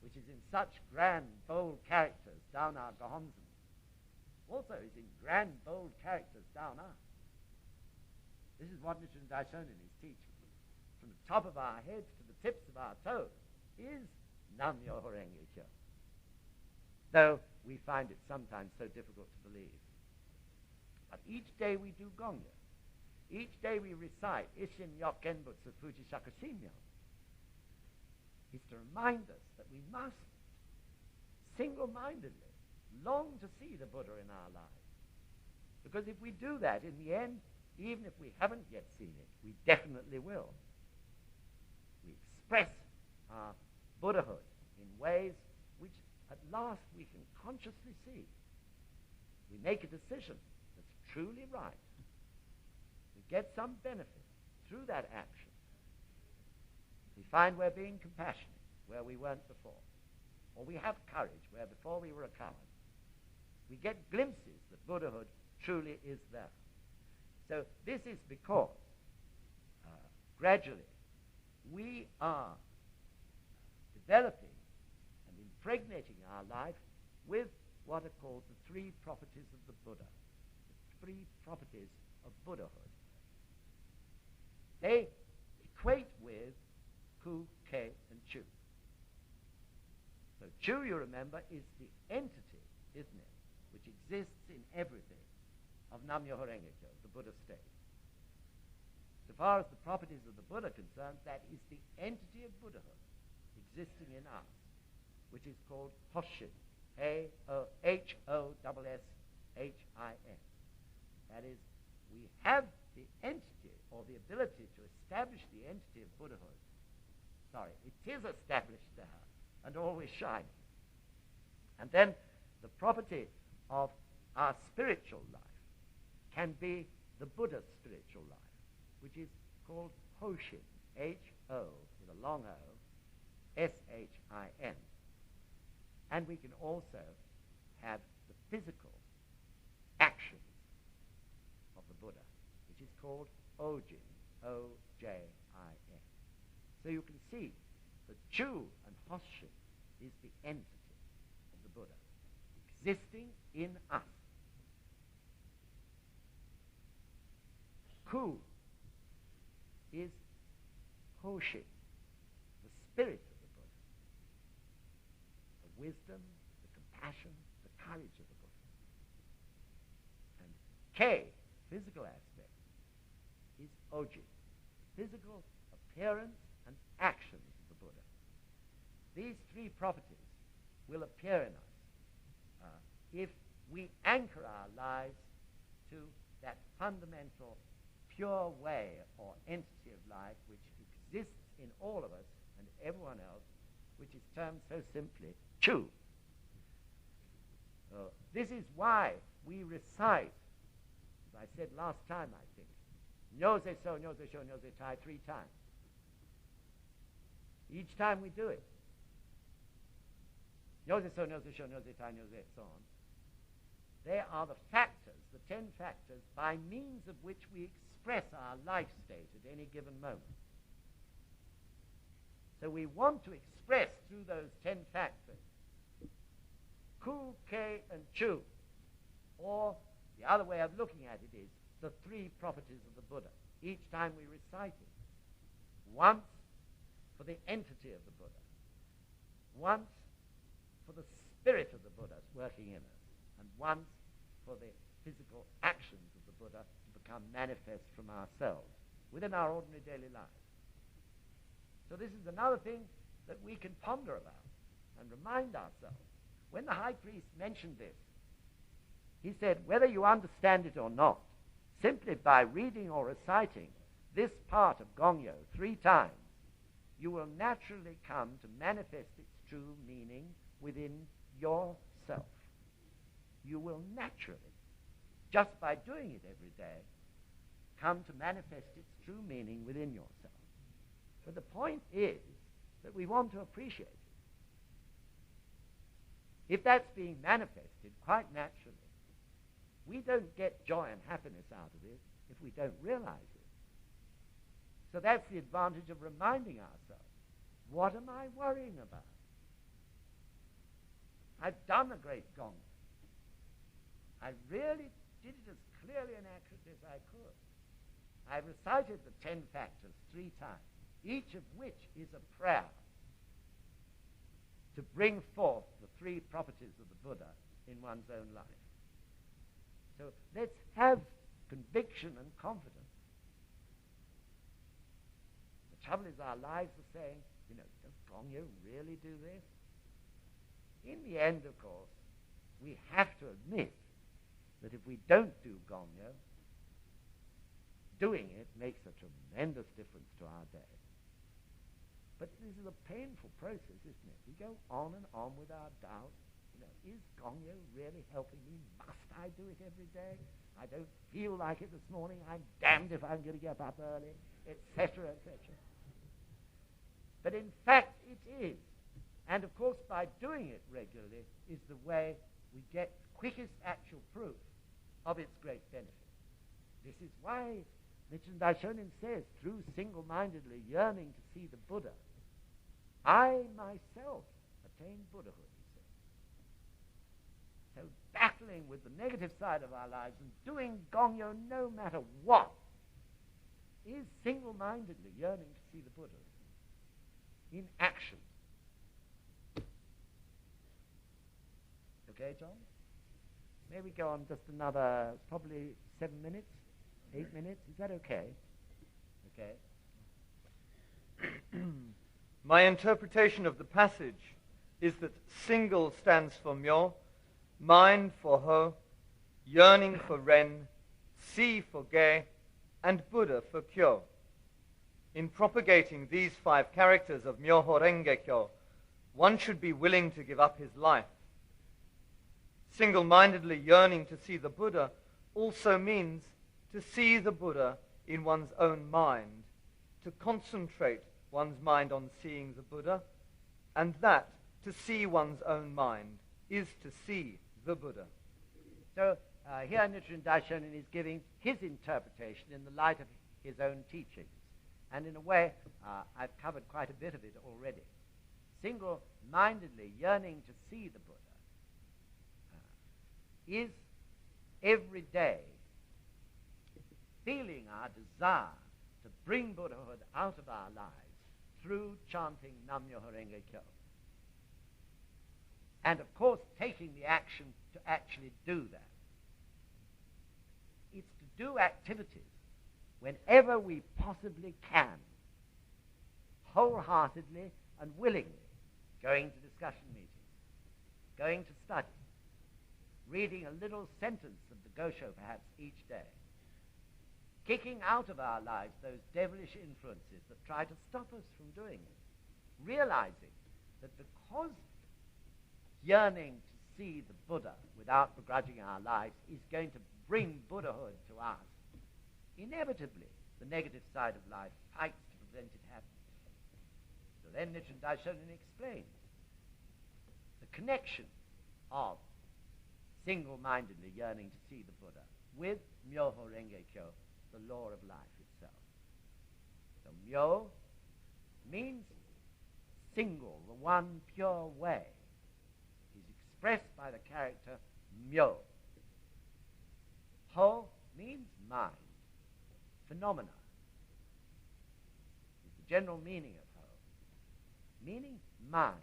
which is in such grand, bold characters down our Gahonzan, also is in grand, bold characters down us. This is what Nichiren Daishonin is teaching. From the top of our heads to the tips of our toes is Nam-myoho Renge Kyo. Though we find it sometimes so difficult to believe. But each day we do Gongyo. Each day we recite Ishin Yokenbutsu Fuji Shakushinmyo. Is to remind us that we must single-mindedly long to see the Buddha in our lives. Because if we do that, in the end, even if we haven't yet seen it, we definitely will. We express our Buddhahood in ways which at last we can consciously see. We make a decision that's truly right. We get some benefit through that action. We find we're being compassionate where we weren't before. Or we have courage where before we were a coward. We get glimpses that Buddhahood truly is there. So this is because gradually we are developing and impregnating our life with what are called the three properties of the Buddha, the three properties of Buddhahood. They equate with Ku, Ke, and Chu. So Chu, you remember, is the entity, isn't it, which exists in everything of Nam-myoho Renge Kyo, the Buddha state. So far as the properties of the Buddha are concerned, that is the entity of Buddhahood existing in us, which is called Hoshin, H-O-S-S-H-I-N. That is, we have the entity or the ability to establish the entity of Buddhahood. Sorry, it is established there and always shining. And then the property of our spiritual life can be the Buddha's spiritual life, which is called Hoshin, H-O, with a long O, S-H-I-N. And we can also have the physical actions of the Buddha, which is called Ojin, O-J-I-N. So you can see that Chu and Hoshin is the entity of the Buddha, existing in us. Ku is Hoshin, the spirit of the Buddha, the wisdom, the compassion, the courage of the Buddha. And Ke, physical aspect, oji, physical appearance and actions of the Buddha. These three properties will appear in us if we anchor our lives to that fundamental pure way or entity of life which exists in all of us and everyone else, which is termed so simply Chu. This is why we recite, as I said last time, I think, Nyose so, Nyose sho, Nyose tai 3 times. Each time we do it. Nyose so, Nyose sho, Nyose tai, Nyose, so on. They are the factors, the 10 factors, by means of which we express our life state at any given moment. So we want to express through those 10 factors Ku, Ke, and Chu. Or the other way of looking at it is the 3 properties of the Buddha. Each time we recite it. Once for the entity of the Buddha. Once for the spirit of the Buddha working in us. And once for the physical actions of the Buddha to become manifest from ourselves within our ordinary daily lives. So this is another thing that we can ponder about and remind ourselves. When the high priest mentioned this, he said, whether you understand it or not, simply by reading or reciting this part of Gongyo 3 times, you will naturally come to manifest its true meaning within yourself. You will naturally, just by doing it every day, come to manifest its true meaning within yourself. But the point is that we want to appreciate it. If that's being manifested quite naturally, we don't get joy and happiness out of it if we don't realize it. So that's the advantage of reminding ourselves, what am I worrying about? I've done a great Gong. I really did it as clearly and accurately as I could. I recited the 10 factors 3 times, each of which is a prayer to bring forth the 3 properties of the Buddha in one's own life. So let's have conviction and confidence. The trouble is our lives are saying, does Gongyo really do this? In the end, of course, we have to admit that if we don't do Gongyo, doing it makes a tremendous difference to our day. But this is a painful process, isn't it? We go on and on with our doubts. Is Gongyo really helping me? Must I do it every day? I don't feel like it this morning. I'm damned if I'm going to get up early, etc., etc. But in fact, it is. And of course, by doing it regularly is the way we get quickest actual proof of its great benefit. This is why Nichiren Daishonin says, through single-mindedly yearning to see the Buddha, I myself attained Buddhahood, he says. So battling with the negative side of our lives and doing Gongyo no matter what is single-mindedly yearning to see the Buddha in action. Okay, John? May we go on just another, probably 7 minutes, 8 minutes? Is that okay? Okay. My interpretation of the passage is that single stands for myo, mind for ho, yearning for ren, si for ge, and Buddha for kyo. In propagating these 5 characters of Myoho Renge Kyo, one should be willing to give up his life. Single-mindedly yearning to see the Buddha also means to see the Buddha in one's own mind, to concentrate one's mind on seeing the Buddha, and that to see one's own mind is to see the Buddha. So here Nichiren Daishonin is giving his interpretation in the light of his own teachings. And in a way, I've covered quite a bit of it already. Single-mindedly yearning to see the Buddha is every day feeling our desire to bring Buddhahood out of our lives through chanting Nam-myoho Renge Kyo. And of course, taking the action to actually do that. It's to do activities whenever we possibly can, wholeheartedly and willingly, going to discussion meetings, going to study, reading a little sentence of the Gosho perhaps each day, kicking out of our lives those devilish influences that try to stop us from doing it, realizing that because yearning to see the Buddha without begrudging our lives is going to bring Buddhahood to us, inevitably the negative side of life fights to prevent it happening. So then Nichiren Daishonin explains the connection of single-mindedly yearning to see the Buddha with Myoho Renge Kyo, the law of life itself. So Myo means single, the one pure way, is expressed by the character Myo. Ho means mind, phenomena, is the general meaning of Ho. Meaning mind,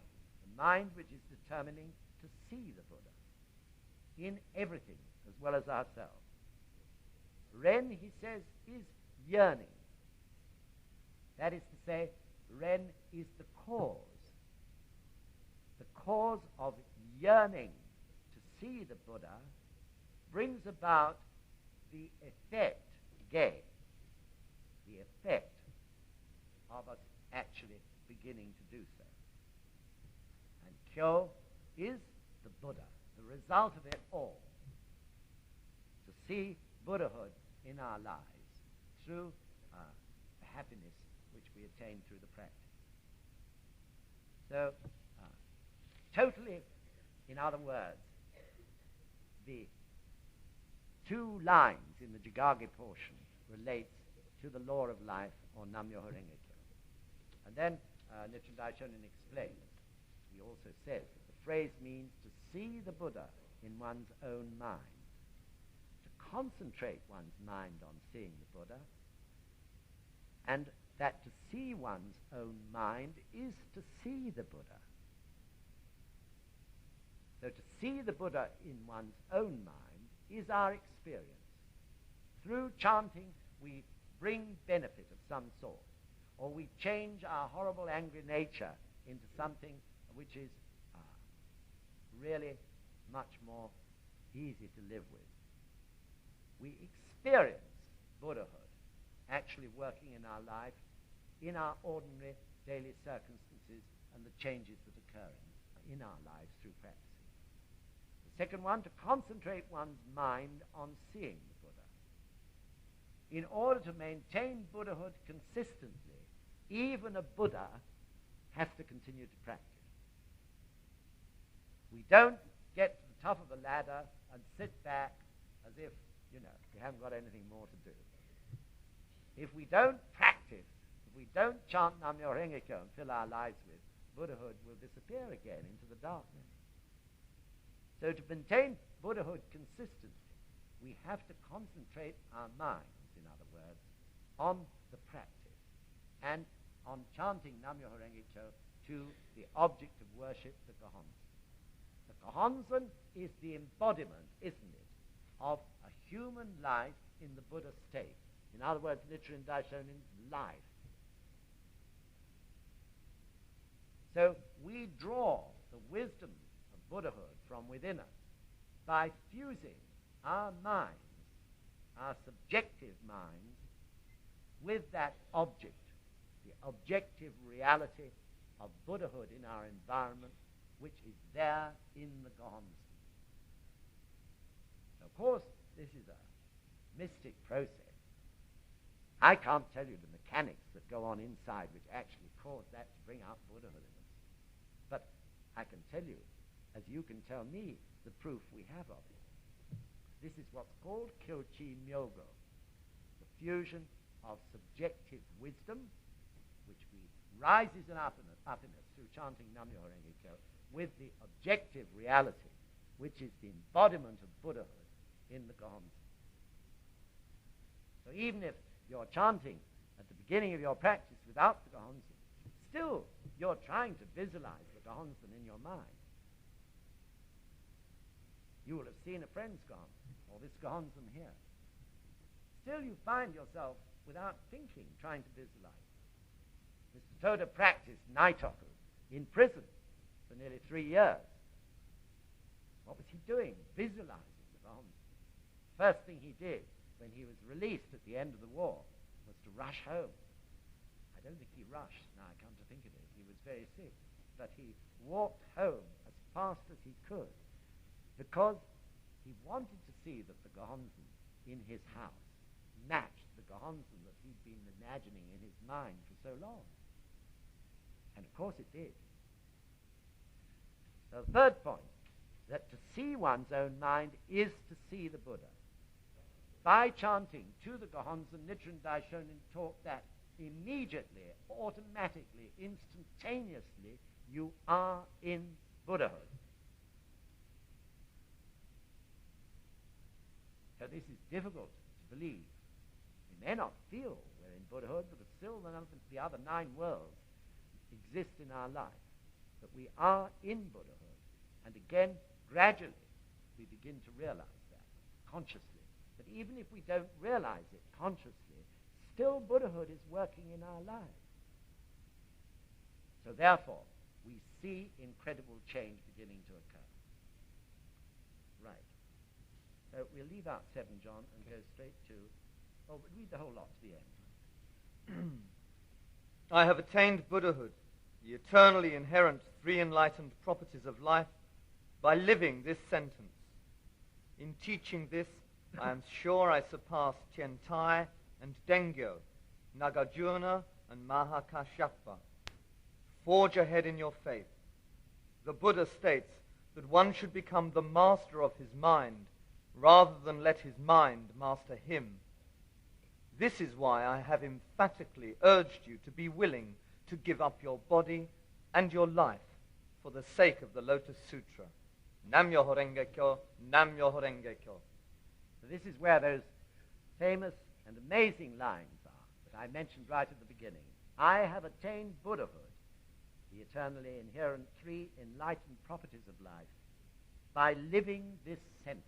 the mind which is determining to see the Buddha in everything as well as ourselves. Ren, he says, is yearning. That is to say, Ren is the cause. The cause of yearning to see the Buddha brings about the effect, ge, the effect of us actually beginning to do so. And Kyo is the Buddha, the result of it all. To see Buddhahood in our lives through the happiness which we attain through the practice. So, totally, in other words, the two lines in the Jigage portion relates to the law of life, or Nam-myoho Renge Kyo. And then Nichiren Daishonin explains, he also says that the phrase means to see the Buddha in one's own mind, to concentrate one's mind on seeing the Buddha, and that to see one's own mind is to see the Buddha. So to see the Buddha in one's own mind is our experience. Through chanting, we bring benefit of some sort, or we change our horrible, angry nature into something which is really much more easy to live with. We experience Buddhahood actually working in our life, in our ordinary daily circumstances, and the changes that occur in our lives through practicing. The second one, to concentrate one's mind on seeing the Buddha. In order to maintain Buddhahood consistently, even a Buddha has to continue to practice. We don't get to the top of the ladder and sit back as if, we haven't got anything more to do. If we don't practice, if we don't chant Nam-myoho Renge Kyo and fill our lives with, Buddhahood will disappear again into the darkness. So to maintain Buddhahood consistently, we have to concentrate our minds, in other words, on the practice and on chanting Nam-myoho Renge Kyo to the object of worship, the Gohonzon. The Gohonzon is the embodiment, isn't it, of a human life in the Buddha state. In other words, Nichiren Daishonin's life. So we draw the wisdom of Buddhahood from within us by fusing our minds, our subjective minds, with that object, the objective reality of Buddhahood in our environment, which is there in the Gohonzon. Of course, this is a mystic process. I can't tell you the mechanics that go on inside which actually cause that to bring out Buddhahood in us. But I can tell you, as you can tell me, the proof we have of it. This is what's called Kyochi Myogo, the fusion of subjective wisdom, which rises up in us through chanting Nam-myoho Renge Kyo, with the objective reality, which is the embodiment of Buddhahood in the Gohonzon. So even if you're chanting at the beginning of your practice without the Gohonzon, still you're trying to visualize the Gohonzon in your mind. You will have seen a friend's Gohonzon, or this Gohonzon here. Still you find yourself without thinking, trying to visualize. Mr. Toda practiced Naitoku in prison for nearly 3 years. What was he doing? Visualizing the Gohonzon. First thing he did when he was released at the end of the war was to rush home. I don't think he rushed, now I come to think of it. He was very sick. But he walked home as fast as he could because he wanted to see that the Gohonzon in his house matched the Gohonzon that he'd been imagining in his mind for so long. And of course it did. So the third point, that to see one's own mind is to see the Buddha. By chanting to the Gohonzon, Nichiren Daishonin taught that immediately, automatically, instantaneously, you are in Buddhahood. So this is difficult to believe. We may not feel we're in Buddhahood because still none of the other 9 worlds exist in our life. But we are in Buddhahood. And again, gradually, we begin to realize that consciously. But even if we don't realize it consciously, still Buddhahood is working in our lives. So therefore, we see incredible change beginning to occur. Right. So we'll leave out 7, John, and go straight to... Oh, but read the whole lot to the end. I have attained Buddhahood, the eternally inherent 3 enlightened properties of life, by living this sentence. In teaching this, I am sure I surpass Tiantai and Dengyo, Nagarjuna and Mahakashyapa. Forge ahead in your faith. The Buddha states that one should become the master of his mind rather than let his mind master him. This is why I have emphatically urged you to be willing to give up your body and your life for the sake of the Lotus Sutra. Nam-myoho Renge Kyo, Nam-myoho Renge Kyo. So this is where those famous and amazing lines are that I mentioned right at the beginning. I have attained Buddhahood, the eternally inherent 3 enlightened properties of life, by living this sentence.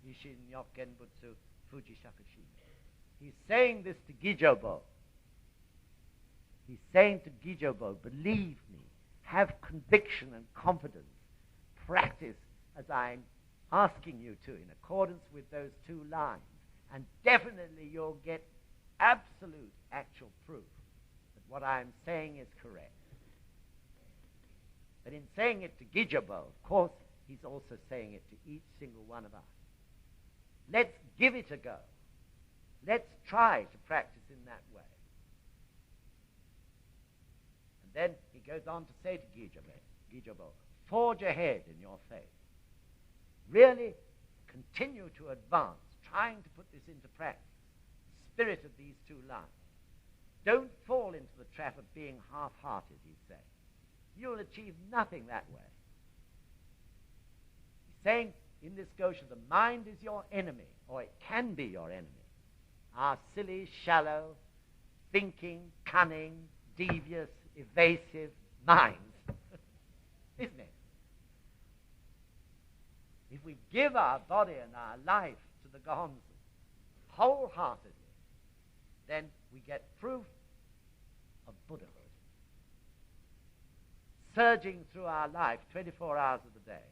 Ishin Nyokken Butsu Fuji Shakushi. He's saying this to Gijo-bo. He's saying to Gijo-bo, believe me, have conviction and confidence, practice as I'm asking you to in accordance with those 2 lines, and definitely you'll get absolute actual proof that what I'm saying is correct. But in saying it to Gijo-bo, of course, he's also saying it to each single one of us. Let's give it a go. Let's try to practice in that way. And then he goes on to say to Gijo-bo, forge ahead in your faith. Really continue to advance, trying to put this into practice. The spirit of these 2 lines. Don't fall into the trap of being half-hearted, he's saying. You'll achieve nothing that way. He's saying in this Gosho, the mind is your enemy, or it can be your enemy. Our silly, shallow, thinking, cunning, devious, evasive minds. Isn't it? If we give our body and our life to the Gohonzon wholeheartedly, then we get proof of Buddhahood surging through our life 24 hours of the day.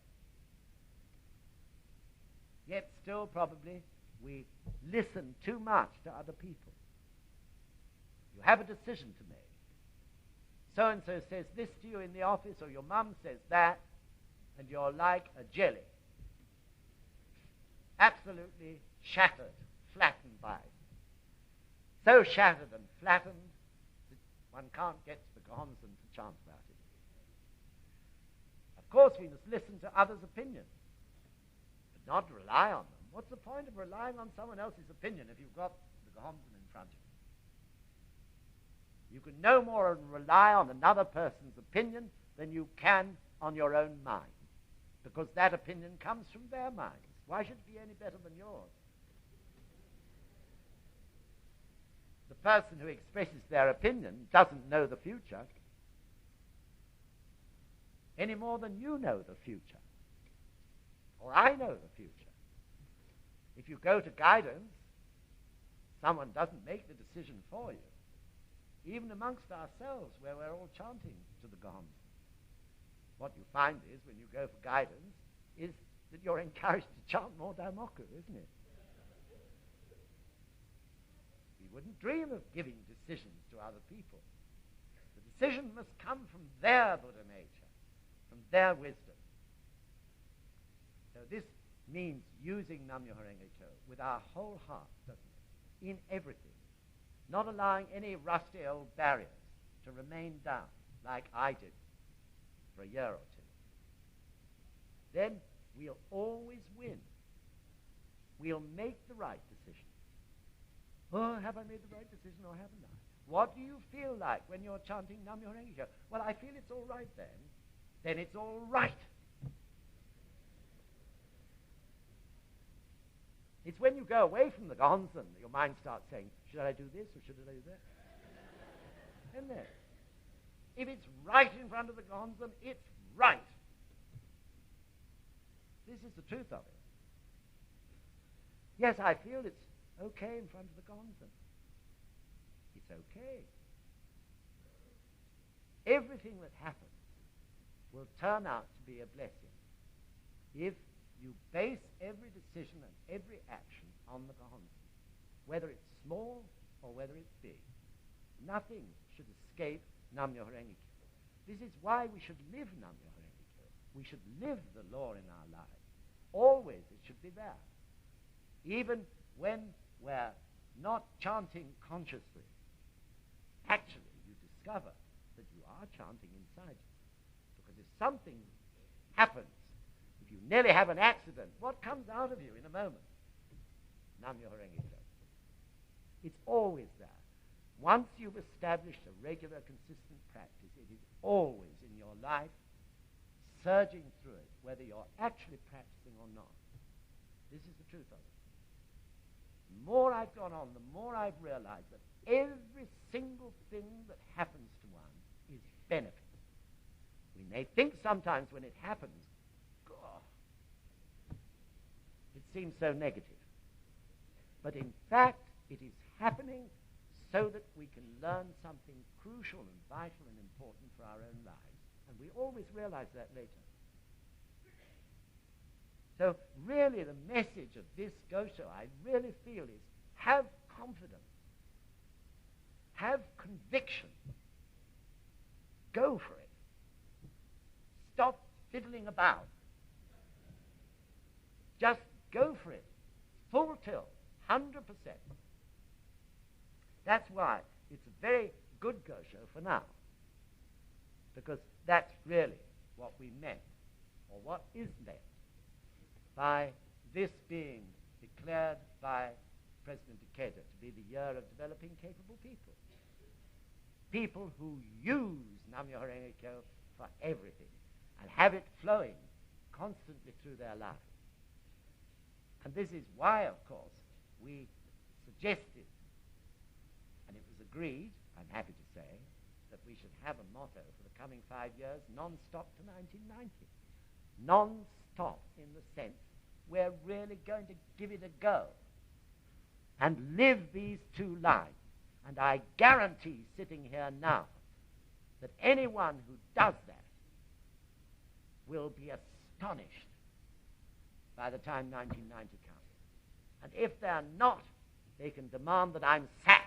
Yet still probably we listen too much to other people. You have a decision to make. So-and-so says this to you in the office, or your mum says that, and you're like a jelly. Absolutely shattered, flattened by it. So shattered and flattened that one can't get to the Gohonzon to chant about it. Of course, we must listen to others' opinions, but not rely on them. What's the point of relying on someone else's opinion if you've got the Gohonzon in front of you? You can no more rely on another person's opinion than you can on your own mind, because that opinion comes from their minds. Why should it be any better than yours? The person who expresses their opinion doesn't know the future any more than you know the future, or I know the future. If you go to guidance, someone doesn't make the decision for you. Even amongst ourselves, where we're all chanting to the Gons, what you find is, when you go for guidance, is that you're encouraged to chant more Daimoku, isn't it? We wouldn't dream of giving decisions to other people. The decision must come from their Buddha nature, from their wisdom. So this means using Nam-myoho Renge Kyo with our whole heart, doesn't it? In everything. Not allowing any rusty old barriers to remain down, like I did for a year or two. Then we'll always win. We'll make the right decision. Oh, have I made the right decision or haven't I? What do you feel like when you're chanting Nam-myoho Renge Kyo? Well, I feel it's all right then. Then it's all right. It's when you go away from the Gons and your mind starts saying, should I do this or should I do that? Isn't it? If it's right in front of the Gons, then it's right. This is the truth of it. Yes, I feel it's okay in front of the Gons, and it's okay. Everything that happens will turn out to be a blessing if you base every decision and every action on the Gons, whether it's small or whether it's big. Nothing should escape Nam-myoho Renge Kyo. This is why we should live Nam-myoho Renge Kyo. We should live the law in our lives. Always it should be there. Even when we're not chanting consciously, actually you discover that you are chanting inside you. Because if something happens, if you nearly have an accident, what comes out of you in a moment? Nam-myoho Renge Kyo. It's always there. Once you've established a regular, consistent practice, it is always in your life, surging through it, whether you're actually practicing or not. This is the truth of it. The more I've gone on, the more I've realized that every single thing that happens to one is benefit. We may think sometimes when it happens, God, it seems so negative. But in fact, it is happening so that we can learn something crucial and vital and important for our own lives. And we always realize that later. So really the message of this Gosho, I really feel, is have confidence. Have conviction. Go for it. Stop fiddling about. Just go for it. Full tilt. 100%. That's why it's a very good Gosho for now. Because that's really what we meant, or what is meant, by this being declared by President Ikeda to be the year of developing capable people. People who use Nam-myoho Renge Kyo for everything and have it flowing constantly through their lives. And this is why, of course, we suggested, and it was agreed, I'm happy to say, that we should have a motto for the coming 5 years, non-stop to 1990. Non-stop in the sense we're really going to give it a go and live these two lives. And I guarantee, sitting here now, that anyone who does that will be astonished by the time 1990 comes. And if they're not, they can demand that I'm sacked.